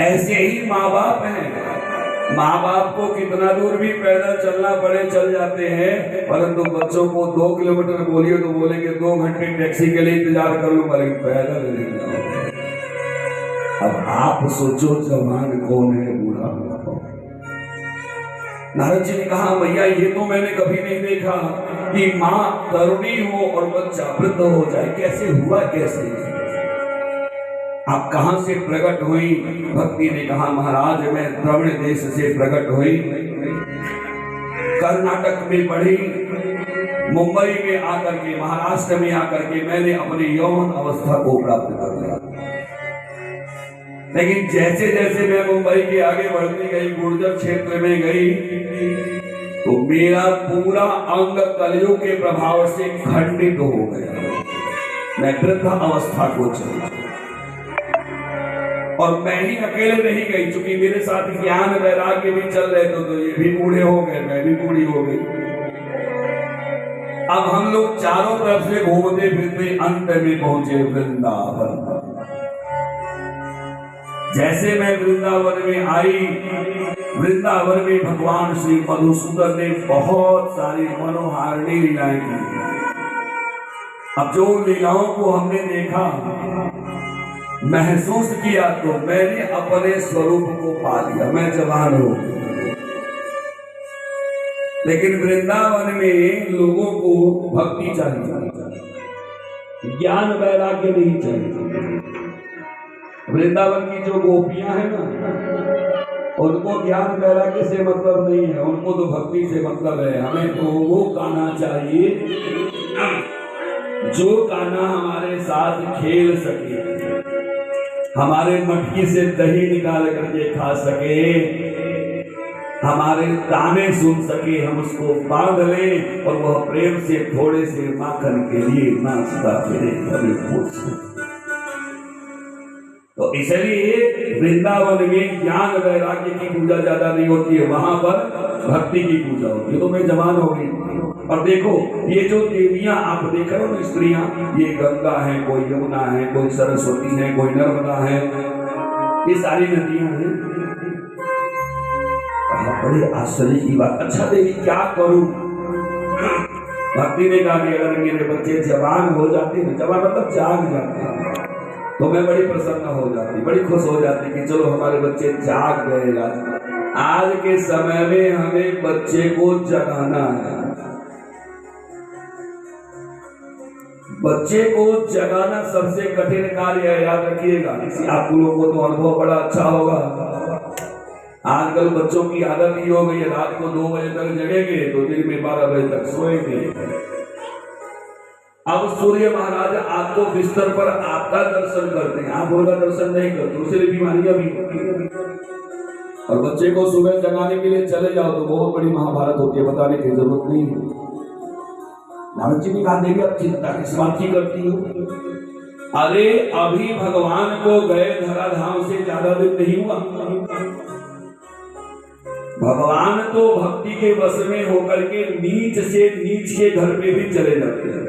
ऐसे ही माँ बाप हैं, माँ बाप को कितना दूर भी पैदल चलना पड़े चल जाते हैं, परंतु बच्चों को 2 किलोमीटर बोलिए तो बोलेंगे 2 घंटे टैक्सी के लिए इंतजार कर लूंगा, लेकिन पैदल नहीं जाऊंगा। अब आप सोचो जवान कौन है, बूढ़ा कौन? नारद जी ने कहा, भैया ये तो मैंने कभी नहीं देखा कि माँ तरुणी हो और बच्चा वृद्ध हो जाए, कैसे हुआ, कैसे आप कहां से प्रकट हुई? भक्ति ने कहा, महाराज मैं द्रविड़ देश से प्रकट हुई, कर्नाटक में पढ़ी, मुंबई में आकर के, महाराष्ट्र में आकर के मैंने अपनी यौवन अवस्था को प्राप्त कर लिया। लेकिन जैसे जैसे मैं मुंबई के आगे बढ़ती गई, गुर्जर क्षेत्र में गई, तो मेरा पूरा अंग कलयुग के प्रभाव से खंडित हो गया। मैं वृद्ध अवस्था को चला, और मैं ही अकेले नहीं गई, चूंकि मेरे साथ ज्ञान वैराग्य भी चल रहे थे, तो ये भी बूढ़े हो गए, मैं भी बूढ़ी हो गई। अब हम लोग चारों तरफ से घूमते फिरते अंत में पहुंचे वृंदावन। जैसे मैं वृंदावन में आई, वृंदावन में भगवान श्री मधुसूदन ने बहुत सारी मनोहारिणी लीलाएं की। अब जो लीलाओं को हमने देखा, महसूस किया, तो मैंने अपने स्वरूप को पा लिया, मैं जवान हो गया। लेकिन वृंदावन में लोगों को भक्ति चाहिए, ज्ञान वैराग्य नहीं चाहिए। वृंदावन की जो गोपियां हैं ना, उनको ज्ञान वैराग्य से मतलब नहीं है, उनको तो भक्ति से मतलब है। हमें तो वो कान्हा चाहिए जो कान्हा हमारे साथ खेल सके, हमारे मटकी से दही निकाल करके खा सके, हमारे ताने सुन सके, हम उसको बांध लें और वह प्रेम से थोड़े से माखन के लिए नाचता फिरे, कभी पूछ। तो इसलिए वृंदावन में ज्ञान वैराग्य की पूजा ज्यादा नहीं होती है, वहां पर भक्ति की पूजा होती है। तो मैं जवान हो गई, और देखो ये जो देवियां आप देख रहे हो ना, स्त्रियां, ये गंगा है, कोई यमुना है, कोई सरस्वती है, कोई नर्मदा है, ये सारी नदियां हैं। बड़े आश्चर्य की बात। अच्छा देवी क्या करूं? भक्ति ने कहा कि अगर मेरे बच्चे जवान हो जाते हैं, जवान मतलब जाग जाते हैं, तो मैं बड़ी प्रसन्न हो जाती, बड़ी खुश हो जाती कि चलो हमारे बच्चे जाग गए। आज के समय में हमें बच्चे को जगाना है, बच्चे को जगाना सबसे कठिन कार्य है, याद रखिएगा। आप लोगों को तो अनुभव बड़ा अच्छा होगा। आजकल बच्चों की आदत ही हो गई है, रात को 2 बजे तक जगेंगे तो दिन में 12 बजे तक सोएंगे। अब सूर्य महाराज आपको बिस्तर पर आपका दर्शन करते हैं, आप उनका दर्शन नहीं करते, उससे बीमारियां भी होती हैं। और बच्चे को सुबह जगाने के लिए चले जाओ तो बहुत बड़ी महाभारत होती है, बताने की जरूरत नहीं है। नारद जी ने कहा, देवी अब चिंता किस बात की करती हो? अरे अभी भगवान को गए धराधाम से ज्यादा दिन नहीं हुआ। भगवान तो भक्ति के वश में होकर के नीच से नीच के घर पे भी चले जाते हैं,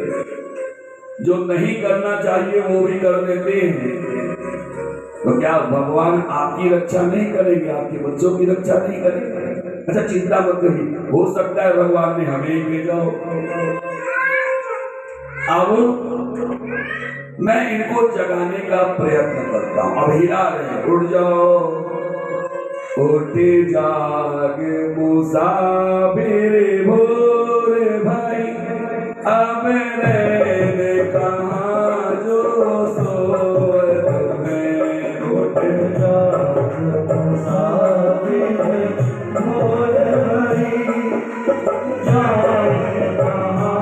जो नहीं करना चाहिए वो भी कर देते हैं। तो क्या भगवान आपकी रक्षा नहीं करेंगे, आपके बच्चों की रक्षा नहीं करेंगे? अच्छा चिंता मत करिए, हो सकता है भगवान ने हमें ही भेजा हो। अब मैं इनको जगाने का प्रयत्न करता हूं। अब हिला रहे, उठ जाओ, उठ जाग मुसाफिर भोर अब मैंने कहा जो सोए तुम्हें उठ जाग मुसाफिर भोर भई जाग कहाँ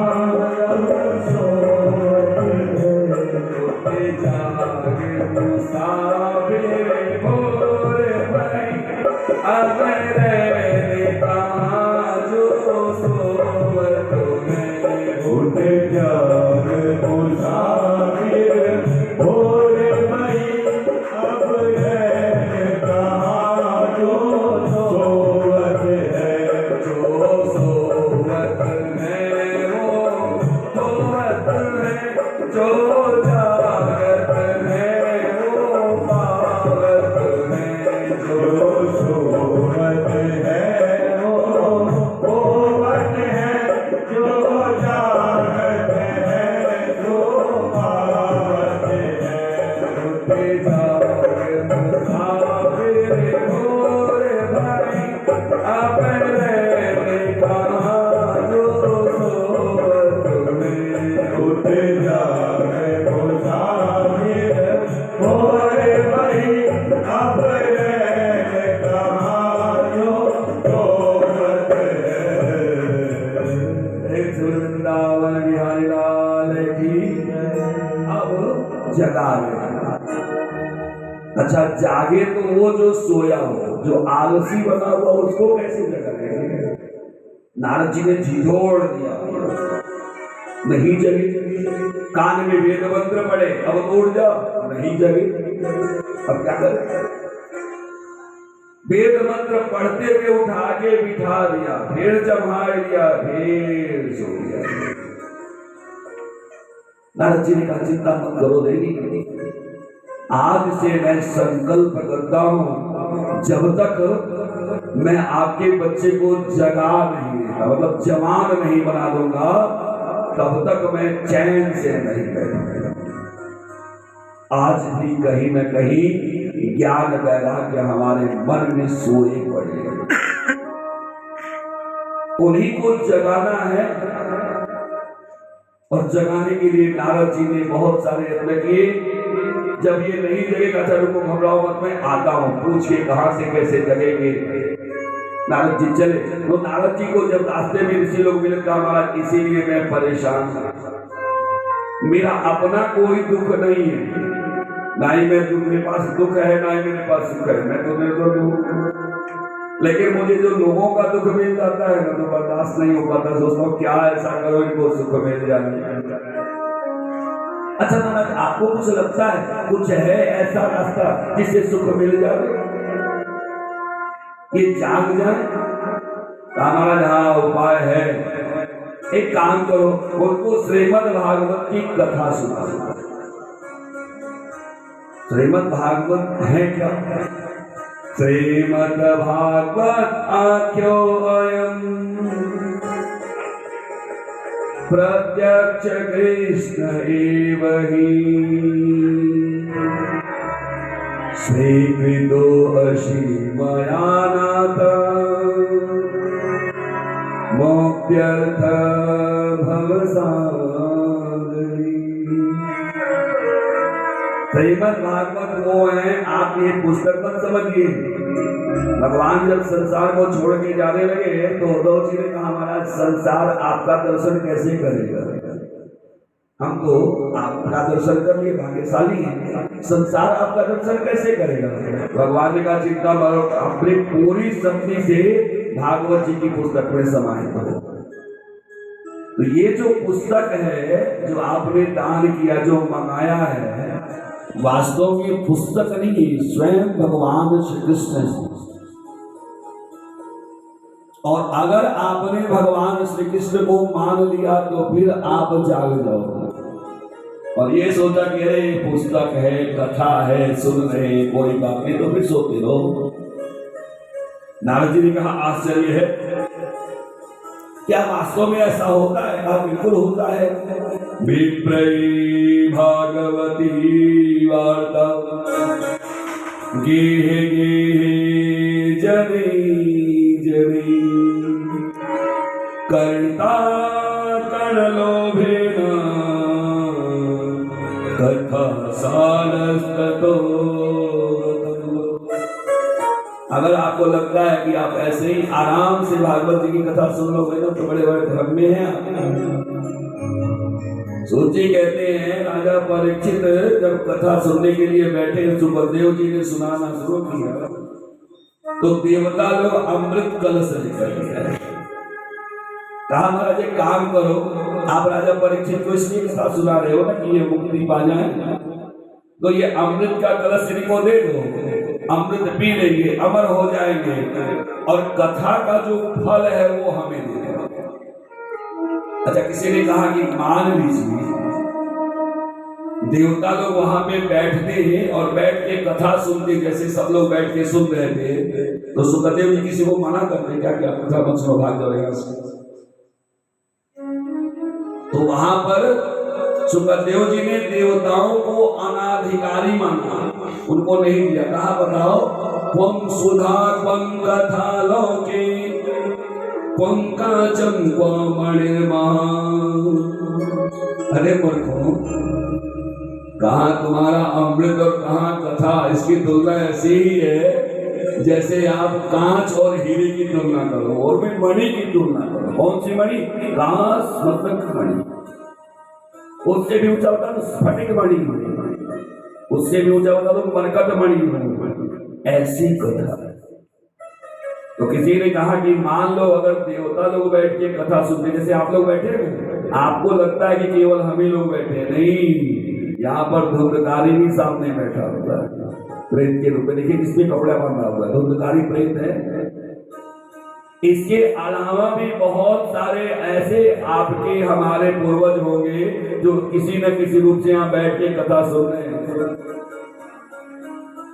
सोत है जागे मुसाफिर भोर भई अब मैंने कहा जो सोए तुम्हें उठ जाग मुसाफिर भोर भई अब है कहाँ जो सोवत है जो सोवत है वो सोवत है जो जागत है वो पावत है जो सोवत है वो होवत है जो जागत है जो पावत है उठे जागे मुसाफिर भोर भई अब मैंने कहा जो सोवत है उठ जाग मुसाफिर भोर भई अब है कहाँ जो सोवत है एक वृंदावन बिहारी लाल की अब जगा गया। अच्छा जागे तो वो जो सोया हो, जो आलसी बना हुआ उसको कैसे जगाएंगे? नारद जी ने झिझोड़ दिया, नहीं जगे। कान में वेद मंत्र पड़े, अब तो उठ जाओ, नहीं जगे। अब क्या करें? वेद मंत्र पढ़ते हुए उठा के बिठा दिया, फिर जमा लिया, फिर सो गया। नारद जी ने कहा चिंता मत करो देवी, आज से मैं संकल्प करता हूं जब तक मैं आपके बच्चे को जगा नहीं देता, मतलब जवान नहीं बना दूंगा, तब तक मैं चैन से नहीं बैठूंगा। आज भी कहीं न कहीं ज्ञान वैराग्य हमारे मन में सोए पड़े हैं, उन्हीं को जगाना है। और जगाने के लिए नारद जी ने बहुत सारे यत्न किए। जब ये नहीं जगेगा, अच्छा रुको घबराओ मत, मैं आता हूं, पूछिए कहां से कैसे जगेंगे। नारद जी चले। तो नारद जी को जब रास्ते में ऋषि लोग मिले, कहा महाराज इसीलिए मैं परेशान हूं, मेरा अपना कोई दुख नहीं है, ना ही मेरे पास दुख है, ना ही मेरे पास सुख है, मैं तो निर्दोष हूं। लेकिन मुझे जो लोगों का दुख मिल जाता है ना, तो बर्दाश्त नहीं हो पाता, सोचता हूँ क्या ऐसा करो इनको सुख मिल जाए। अच्छा महाराज आपको कुछ लगता है कुछ है ऐसा रास्ता जिससे सुख मिल जाए, ये जाग जाए? महाराज हाँ उपाय है, एक काम करो, उनको श्रीमद् भागवत की कथा सुना। श्रीमद् भागवत है क्या? श्रीमद् भागवत आख्यो अयम् प्रत्यक्ष कृष्ण एव हि स्वीकृतो अशीमया नाथ मोक्त्यर्थ भवसागरी। श्रीमद् भागवत वो है, आप ये पुस्तक मत समझिए। भगवान जब संसार को छोड़ के जाने लगे तो उद्धव जी ने कहा महाराज संसार आपका दर्शन कैसे करेगा? हम तो आपका दर्शन कर लिए भाग्यशाली हैं, संसार आपका दर्शन कैसे करेगा? भगवान ने कहा चिंता मत करो, अपनी पूरी शक्ति से भागवत जी की पुस्तक में समाहित हो। तो ये जो पुस्तक है, जो आपने दान किया, जो मंगाया है, वास्तव में ये पुस्तक नहीं है, स्वयं भगवान श्री कृष्ण है। और अगर आपने भगवान श्री कृष्ण को मान लिया तो फिर आप जाग जाओगे। और ये सोचा कि अरे पुस्तक है, कथा है, सुन रहे, कोई बात नहीं, तो फिर सोते रहो। नारद जी ने कहा आश्चर्य है, क्या वास्तव में ऐसा होता है? हाँ बिल्कुल होता है। विप्रई भागवती वार्ता गेहे गेहे जनी जनी कर्ता कर्ण लोभ सालस्ततो। अगर आपको लगता है कि आप ऐसे ही आराम से भागवत जी की कथा सुन लोगे ना तो बड़े बड़े भ्रम में हैं आप। सूची कहते हैं राजा परीक्षित जब कथा सुनने के लिए बैठे सुखदेव जी ने सुनाना शुरू किया तो देवता लोग अमृत कलश लेकर गए। कहा महाराज एक काम करो, आप राजा परीक्षित को इसलिए कथा सुना रहे हो ना कि ये मुक्ति पा जाए, तो ये अमृत का कलश इनको दे दो, अमृत पी लेंगे, अमर हो जाएंगे और कथा का जो फल है वो हमें दे देगा। अच्छा, किसी ने कहा कि मान लीजिए देवता लोग वहां पे बैठते हैं और बैठ के कथा सुनते, जैसे सब लोग बैठ के सुन रहे थे, तो सुखदेव जी किसी को मना करते क्या कि आप कथा मत सुनो, भाग जाएगा। तो वहां पर सुखदेव जी ने देवताओं को अनाधिकारी माना, उनको नहीं दिया। कहा बताओ, त्वं सुधा त्वं कथा लोके त्वं काचन त्वं मणिर्मा। अरे मूर्खों, कहाँ तुम्हारा अमृत और कहाँ कथा, इसकी तुलना ऐसी ही है जैसे आप कांच और हीरे की तुलना करो और फिर मणि की तुलना करो। कौन सी मणि? कांच मतलब मणि, उससे भी ऊंचा होता तो स्फटिक मणि, उससे भी ऊंचा होता तो मरकत मणि। ऐसी कथा। तो किसी ने कहा कि मान लो अगर देवता लोग बैठ के कथा सुनते, जैसे आप लोग बैठे हैं, आपको लगता है कि केवल हम ही लोग बैठे हैं, नहीं, यहाँ पर धुंधकारी भी सामने बैठा हुआ है प्रेत के रूप में। देखिए किसमें कपड़ा बांधा हुआ है, धुंधकारी प्रेत है। इसके अलावा भी बहुत सारे ऐसे आपके हमारे पूर्वज होंगे जो किसी न किसी रूप से यहाँ बैठ के कथा सुन रहे हैं।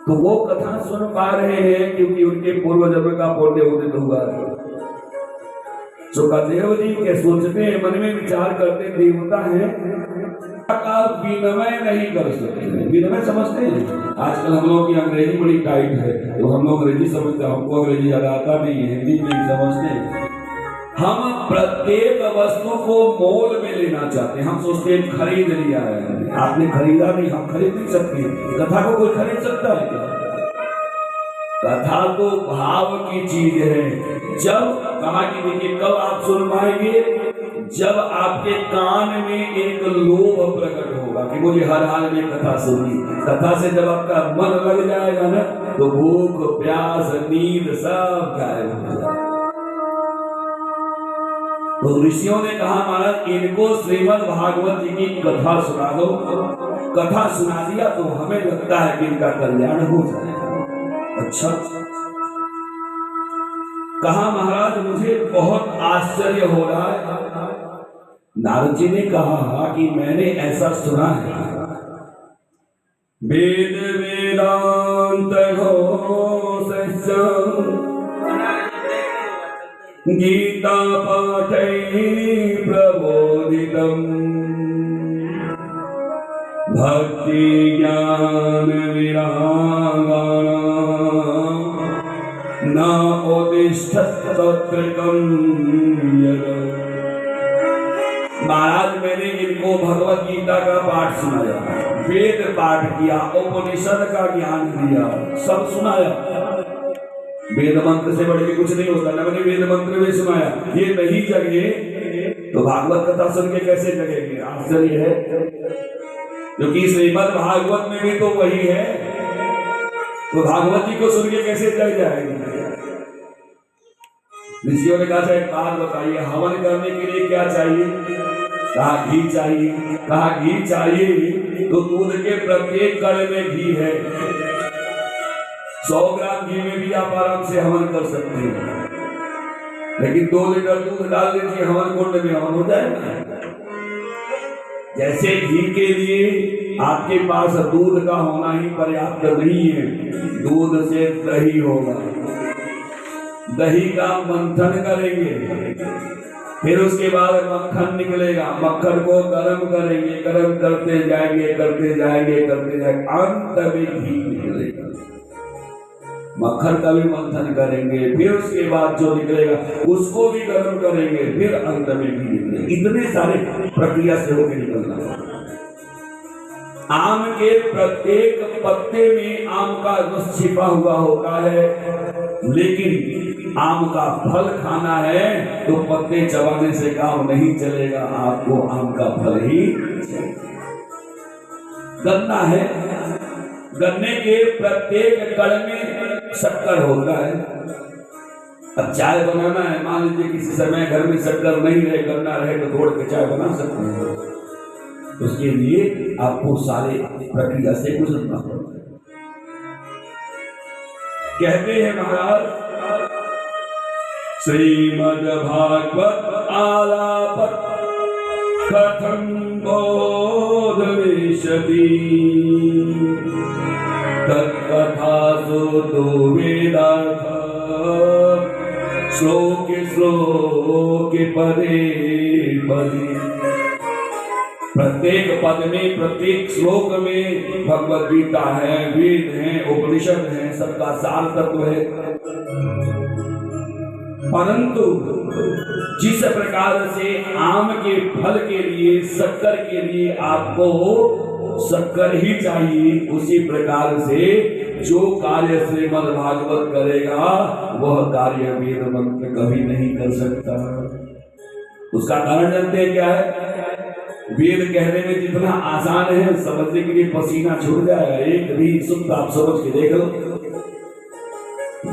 तो वो कथा सुन पा रहे हैं क्योंकि उनके पूर्व जन्म का पुण्य उदित हुआ। सुखदेव जी के सोचते हैं, मन में विचार करते, देवता है का विनिमय नहीं कर सकते। विनिमय समझते हैं? आजकल हम लोग की अंग्रेजी बड़ी टाइट है, तो हम लोग अंग्रेजी समझते हैं, हमको अंग्रेजी ज्यादा आता नहीं है, हिंदी में ही समझते हैं। हम प्रत्येक वस्तु को मोल में लेना चाहते हैं। हम सोचते हैं खरीद लिया है, आपने खरीदा नहीं, हम खरीद नहीं सकते। कथा को कोई खरीद सकता है क्या? कथा तो भाव की चीज है। जब कहा कि देखिए कब आप सुन पाएंगे, जब आपके कान में एक लोभ प्रकट होगा कि मुझे हर हाल में कथा सुननी। कथा से जब आपका मन लग जाएगा ना तो भूख प्यास नींद सब गायब हो जाएगा। तो ऋषियों ने कहा महाराज इनको श्रीमद् भागवत जी की कथा सुना दो। कथा सुना दिया तो हमें लगता है कि इनका कल्याण हो जाएगा। अच्छा, कहा महाराज मुझे बहुत आश्चर्य हो रहा है। नारद जी ने कहा कि मैंने ऐसा सुना है, वेद वेदांत घोष गीता पाठै प्रबोधितम् भक्ति ज्ञान विरागाणां न उदिष्ठत् तत्रकं यत्। महाराज मैंने इनको भगवत गीता का पाठ सुनाया, वेद पाठ किया, उपनिषद का ज्ञान दिया, सब सुनाया। वेद मंत्र से बढ़ के कुछ नहीं होता ना, मैंने वेद मंत्र में सुनाया। ये नहीं जगे तो भागवत कथा सुन के कैसे जगेंगे? आश्चर्य है, क्योंकि श्रीमद् भागवत में भी तो वही है, तो भागवत जी को सुन के कैसे जग जाएंगे? ऋषियों ने कहा एक बात बताइए, हवन करने के लिए क्या चाहिए? कहा घी चाहिए। कहा घी चाहिए तो दूध के प्रत्येक कण में घी है। 100 ग्राम घी में भी आप आराम से हवन कर सकते हैं, लेकिन 2 लीटर दूध डाल दीजिए हवन कुंड में, हवन हो जाएगा। जैसे घी के लिए आपके पास दूध का होना ही पर्याप्त नहीं है, दूध से दही होगा, दही का मंथन करेंगे, फिर उसके बाद मक्खन निकलेगा, मक्खन को गर्म करेंगे, गर्म करते जाएंगे करते जाएंगे करते जाएंगे, अंत में घी निकलेगा। मक्खन का भी मंथन करेंगे, फिर उसके बाद जो निकलेगा उसको भी गर्म करेंगे, फिर अंत में घी निकलेगा। इतने सारे प्रक्रिया से होकर निकलना। आम के प्रत्येक पत्ते में आम का रस छिपा हुआ होता है, लेकिन आम का फल खाना है तो पत्ते चबाने से काम नहीं चलेगा, आपको आम का फल ही चाहिए। गन्ना है, गन्ने के प्रत्येक कण में शक्कर होता है। अब चाय बनाना है, मान लीजिए किसी समय घर में शक्कर नहीं रहे, गन्ना रहे तो तोड़ के चाय बना सकते हैं। उसके लिए आपको सारे प्रक्रिया से गुजरना पड़ता है। कहते हैं महाराज, श्रीमद् भागवत आलापत कथं बोधयिष्यति तत्कथासु तो वेदार्थ श्लोके श्लोके पदे पदे। प्रत्येक पद में, प्रत्येक श्लोक में भगवद गीता है, वेद है, उपनिषद है, सबका सार तत्व है। परंतु जिस प्रकार से आम के फल के लिए, शक्कर के लिए आपको शक्कर ही चाहिए, उसी प्रकार से जो कार्य श्रीमद् भागवत करेगा वह कार्य वेद मंत्र कभी नहीं कर सकता। उसका कारण जानते हैं क्या है? वेद कहने में जितना आसान है, समझने के लिए पसीना छूट जाएगा। एक भी शुद्ध आप समझ के देख लो,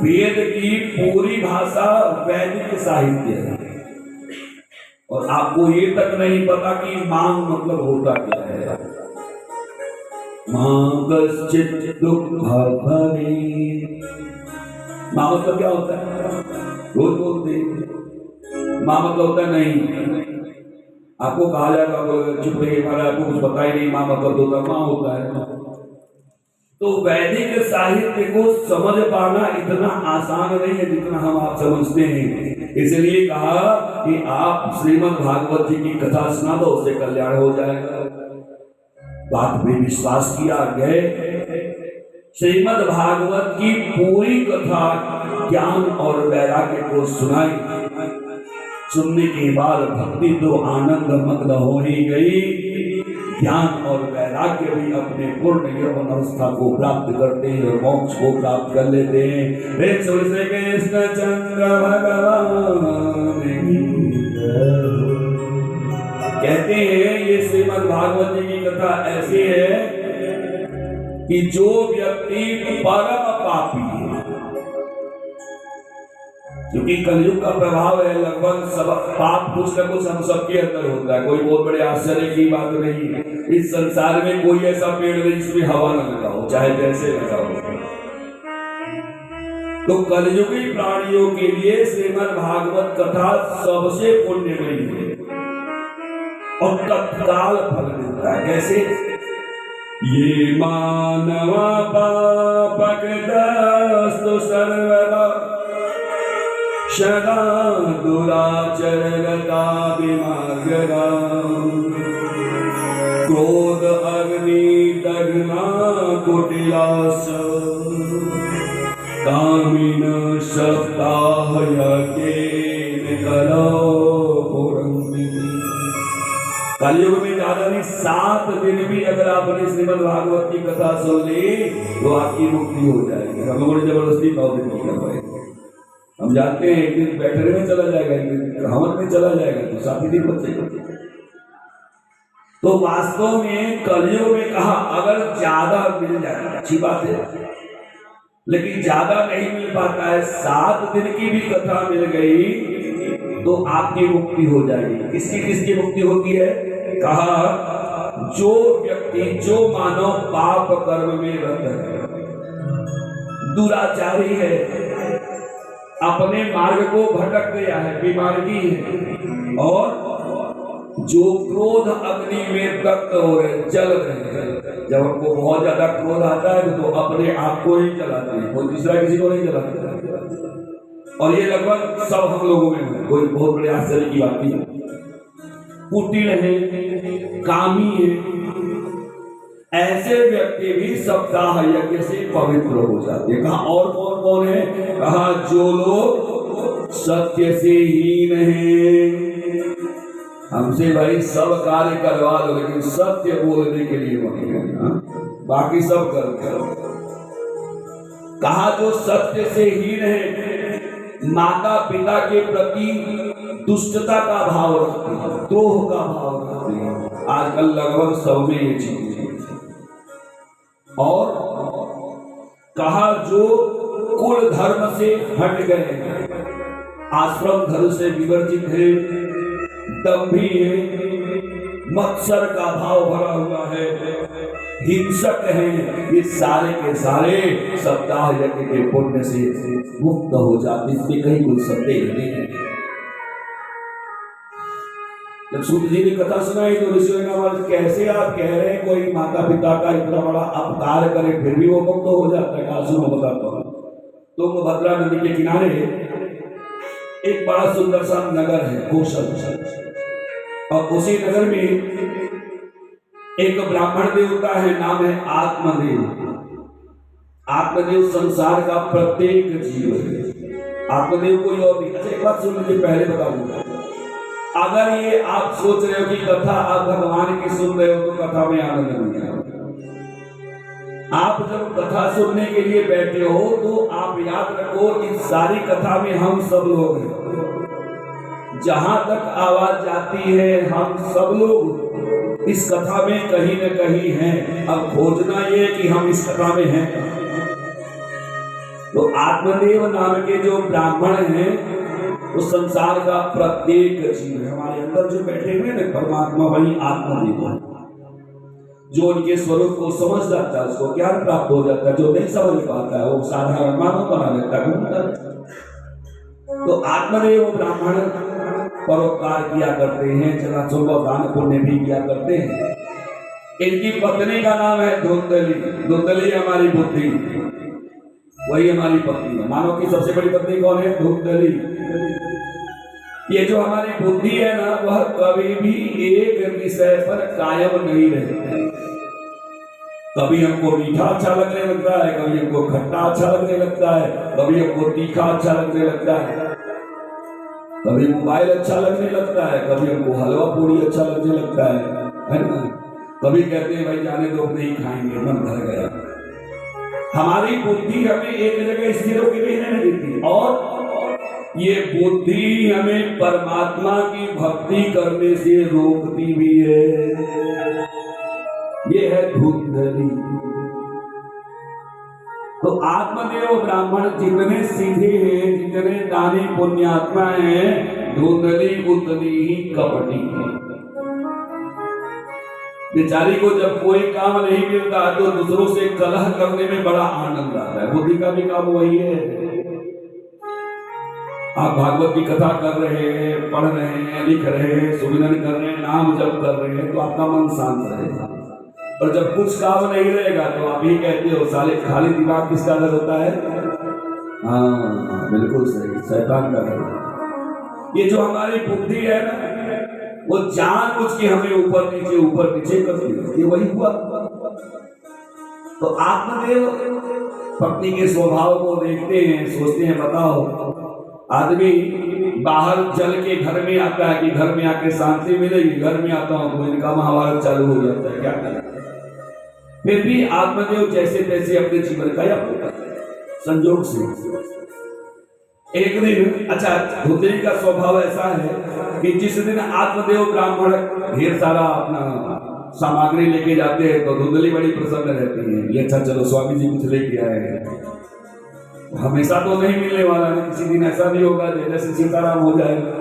वेद की पूरी भाषा वैदिक साहित्य है, और आपको ये तक नहीं पता कि मांग मतलब होता क्या है। मांगश्चित दुख भवे, मां मतलब क्या होता है? रोज बोलते मां मतलब होता है नहीं, आपको कहा जाएगा चुप रहिए महाराज, आपको कुछ पता ही नहीं, मां मतलब होता मां होता है। तो वैदिक साहित्य को समझ पाना इतना आसान नहीं है जितना हम आप समझते हैं। इसलिए कहा कि आप श्रीमद् भागवत जी की कथा सुना दो, उससे कल्याण हो जाएगा। बात पे विश्वास किया गए। श्रीमद् भागवत की पूरी कथा ज्ञान और वैराग्य को सुनाई। सुनने के बाद भक्ति तो आनंद मग्न हो ही गई, ज्ञान और वैराग्य भी अपने पूर्ण यौवन अवस्था को प्राप्त करते हैं और मोक्ष को प्राप्त कर लेते हैं। हे श्री कृष्ण चंद्र भगवान कहते हैं, ये श्रीमद् भागवत जी की कथा ऐसी है कि जो व्यक्ति परम पापी है, क्योंकि कलयुग का प्रभाव है, लगभग सब पाप कुछ न कुछ हम सबके अंदर होता है। कोई बहुत बड़े आश्चर्य की बात नहीं है। इस संसार में कोई ऐसा पेड़ नहीं जिसमें हवा न लगा हो, चाहे जैसे लगा हो। तो कलयुगी प्राणियों के लिए श्रीमद् भागवत कथा सबसे पुण्यमयी है और तत्काल फल मिलता है। कैसे? ये मानवा पापकृतस्तु सर्वदा सदा दुराचरता विमार्गदा क्रोध अग्नि दग्ना कुटिलास कामिन सप्ताह कलयुग में ज्यादा नहीं, 7 दिन भी अगर आपने श्रीमद् भागवत की कथा सुन ली तो आपकी मुक्ति हो जाएगी। हम लोगों ने जबरदस्ती 9 दिन की करवाई। हम जानते हैं एक दिन बैठने में चला जाएगा, एक दिन हवन में चला जाएगा, तो 7 दिन बचेगा। तो वास्तव में कलयुग में कहा अगर ज्यादा मिल जाए अच्छी बात है, लेकिन ज्यादा नहीं मिल पाता है। 7 दिन की भी कथा मिल गई तो आपकी मुक्ति हो जाएगी। किसकी मुक्ति होती है? कहा जो व्यक्ति, जो मानव पाप कर्म में रत है, दुराचारी है, अपने मार्ग को भटक गया है, बीमारी है, और जो क्रोध अग्नि में दग्ध हो रहे, जल रहे। जब हमको बहुत ज्यादा क्रोध आता है तो अपने आप को ही जलाते हैं, कोई दूसरा किसी को नहीं जलाता। और ये लगभग सब हम लोगों में है, कोई बहुत बड़े आश्चर्य की बात नहीं। कुटिल है, कामी है, ऐसे व्यक्ति भी सप्ताह यज्ञ से पवित्र हो जाते हैं। कहा और कौन कौन है? कहा जो लोग सत्य से हीन है। हमसे भाई सब कार्य करवा लो, लेकिन सत्य बोलने के लिए मत कहना, बाकी सब कर। कहा जो सत्य से हीन है, माता पिता के प्रति दुष्टता का भाव रखते हैं, द्रोह का भाव रखते हैं। आजकल लगभग सब में ये चीज है। और कहा जो कुल धर्म से हट गए, आश्रम धर्म से विवर्जित है, दंभी है, मत्सर का भाव भरा हुआ है, हिंसक हैं, ये सारे के सारे सप्ताह यज्ञ के पुण्य से मुक्त हो जाते। इसमें कहीं कोई संदेह नहीं है। जब सूत जी ने कथा सुनाई तो ऋषियों ने कहा कैसे आप कह रहे हैं कोई माता पिता का इतना बड़ा अपकार करे फिर भी वो मुक्त हो जाता है? काशू में बताता हूँ। तुंगभद्रा नदी के किनारे एक बड़ा सुंदर सा नगर है कौशल, और उसी नगर में एक ब्राह्मण देवता है, नाम है आत्मदेव। आत्मदेव संसार का प्रत्येक जीव है। आत्मदेव कोई और नहीं। अच्छा एक बात सुन लीजिए, पहले बता दूंगा। अगर ये आप सोच रहे हो कि कथा आप भगवान की सुन रहे हो तो कथा में आनंद नहीं आएगा। आप जब कथा सुनने के लिए बैठे हो तो आप याद रखो इस सारी कथा में हम सब लोग हैं। जहां तक आवाज जाती है हम सब लोग इस कथा में कहीं न कहीं हैं। अब खोजना ये कि हम इस कथा में हैं। तो आत्मदेव नाम के जो ब्राह्मण हैं वो संसार का प्रत्येक जीव है। हमारे अंदर जो बैठे हुए ना परमात्मा, वही आत्मदेव है। जो उनके स्वरूप को समझ जाता है उसको ज्ञान प्राप्त हो जाता है। जो नहीं समझ पाता है वो साधारण मानव बना लेता है। तो आत्मदेव ब्राह्मण परोपकार किया करते हैं, चराचर दान पुण्य भी किया करते हैं। इनकी पत्नी का नाम है धुंधली। धुंधली हमारी बुद्धि, वही हमारी पत्नी है। मानव की सबसे बड़ी पत्नी कौन है? धुंधली। ये जो हमारी बुद्धि है ना, वह कभी भी एक विषय पर कायम नहीं रहती। कभी हमको मीठा अच्छा लगने लगता है, कभी हमको खट्टा अच्छा लगने लगता है, कभी हमको तीखा अच्छा लगने लगता है, कभी मोबाइल अच्छा लगने लगता है, कभी हमको हलवा पूरी अच्छा लगने लगता है ना। कभी कहते हैं भाई जाने दो नहीं खाएंगे, मन भर गया। हमारी बुद्धि हमें एक जगह स्थिर होकर नहीं देती, और ये बुद्धि हमें परमात्मा की भक्ति करने से रोकती भी है। ये है धुंधली। तो आत्मदेव ब्राह्मण जितने सीधे हैं, जितने दानी पुण्यात्मा हैं, धुंधली उतनी ही कपटी है। बेचारी को जब कोई काम नहीं मिलता तो दूसरों से कलह करने में बड़ा आनंद आता है। बुद्धि का भी काम वही है। आप भागवत की कथा कर रहे हैं, पढ़ रहे हैं, लिख रहे हैं, सुमिरन कर रहे हैं, नाम जप कर रहे हैं, तो आपका मन शांत रहेगा। और जब कुछ काम नहीं रहेगा तो आप ही कहते हो साले खाली दिमाग किसका घर होता है? हाँ बिल्कुल सही, शैतान का घर। ये जो हमारी बुद्धि है ना, वो जानबूझ के हमें ऊपर नीचे करती है। ये वही हुआ। तो आत्मदेव पत्नी के स्वभाव को देखते हैं, सोचते हैं बताओ आदमी बाहर चल के घर में आता है कि घर में आके शांति मिलेगी, घर में आता हूं तो इनका महाभारत चालू हो जाता है। क्या करें? फिर भी आत्मदेव जैसे तैसे अपने जीवन का यापन संजोग से एक दिन, अच्छा धुंधली का स्वभाव ऐसा है कि जिस दिन आत्मदेव ब्राह्मण ढेर सारा अपना सामग्री लेके जाते हैं तो धुंधली बड़ी प्रसन्न रहती है। ये अच्छा चलो स्वामी जी कुछ लेके आए हैं, हमेशा तो नहीं मिलने वाला है, किसी दिन ऐसा भी होगा जैसे सीताराम हो जाएगा।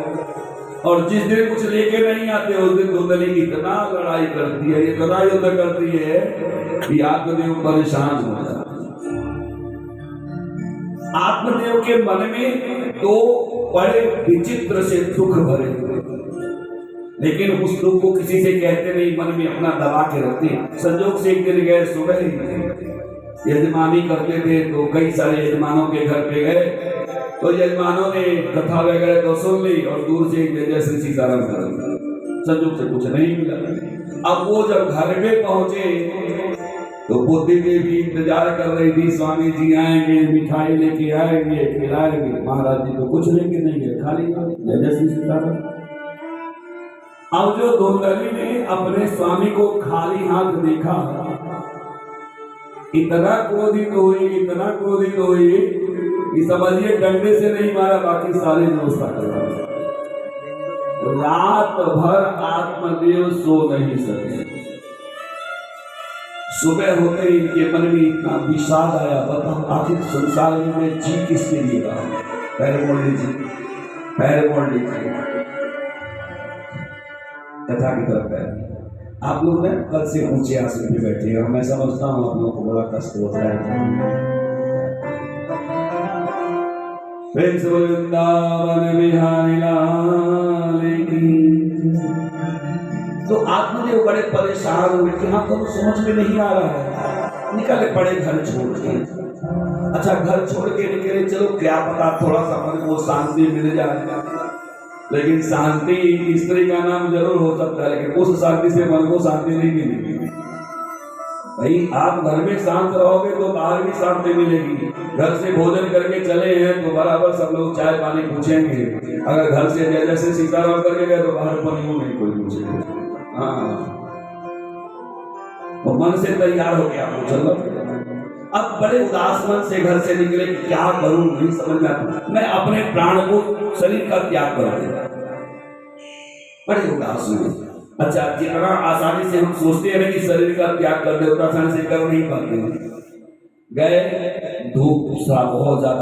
और जिस दिन कुछ लेके नहीं आते उस दिन धुंधली इतना लड़ाई करती है, इतना युद्ध करती है कि आत्मदेव परेशान हो जाता है। आत्मदेव के मन में दो बड़े विचित्र से दुख भरे हुए, लेकिन उस दुख को किसी से कहते नहीं, मन में अपना दबा के रखते। संजोग से एक दिन गए, सुबह ही यजमानी करते थे तो कई सारे यजमानों के घर पे गए, तो यजमानों ने कथा वगैरह तो सुन ली और दूर से जय श्री सीताराम कर दिया। संजोग से कुछ नहीं मिला। अब वो जब घर पे पहुंचे तो बुद्धि देवी इंतजार कर रही थी, स्वामी जी आएंगे, मिठाई लेके आएंगे, खिलाएंगे। महाराज जी तो कुछ लेके नहीं गए, खाली जय श्री सीताराम। अब जो धुंधली ने अपने स्वामी को खाली हाथ देखा, इतना क्रोधित हुई, इतना क्रोधित हुई कि समझिए डंडे से नहीं मारा, बाकी सारी व्यवस्था कर रात भर आत्मदेव सो नहीं सके। सुबह होते ही इनके मन में इतना विषाद आया, बताओ आखिर संसार में मैं जी किसके लिए रहा हूं? पैर मोड़ लीजिए, पैर मोड़ लीजिए, कथा की तरफ पैर। आप लोग ना कल से ऊंचे आसन पे बैठे और मैं समझता हूं आप लोगों को बड़ा कष्ट होता है। प्रेम से बोलो वृंदावन बिहारी लाल की। तो आत्मदेव बड़े परेशान हुए कि हाँ तो समझ में नहीं आ रहा है। निकले पड़े घर छोड़ के। अच्छा घर छोड़ के निकले, चलो क्या पता थोड़ा सा मन को शांति मिल जाए, लेकिन शांति स्त्री का नाम जरूर हो सकता है, लेकिन उस शांति से मन को शांति नहीं मिलेगी। भाई आप घर में शांत रहोगे तो बाहर भी शांति मिलेगी। घर से भोजन करके चले हैं तो बराबर सब लोग चाय पानी पूछेंगे, अगर घर से जैसे सीताराम करके गए तो बाहर पानी नहीं कोई पूछेगा। हाँ तो मन से तैयार हो गया आपको, चलो अब बड़े उदास मन से घर से निकले, क्या करूं नहीं समझ में आता, मैं अपने प्राण को शरीर का त्याग कर दूं, बड़े उदास हुए। अच्छा जितना आसानी से हम सोचते हैं कि शरीर का त्याग कर दे, उतना आसानी से कर नहीं पाते। गए धूप सा बहुत ज्यादा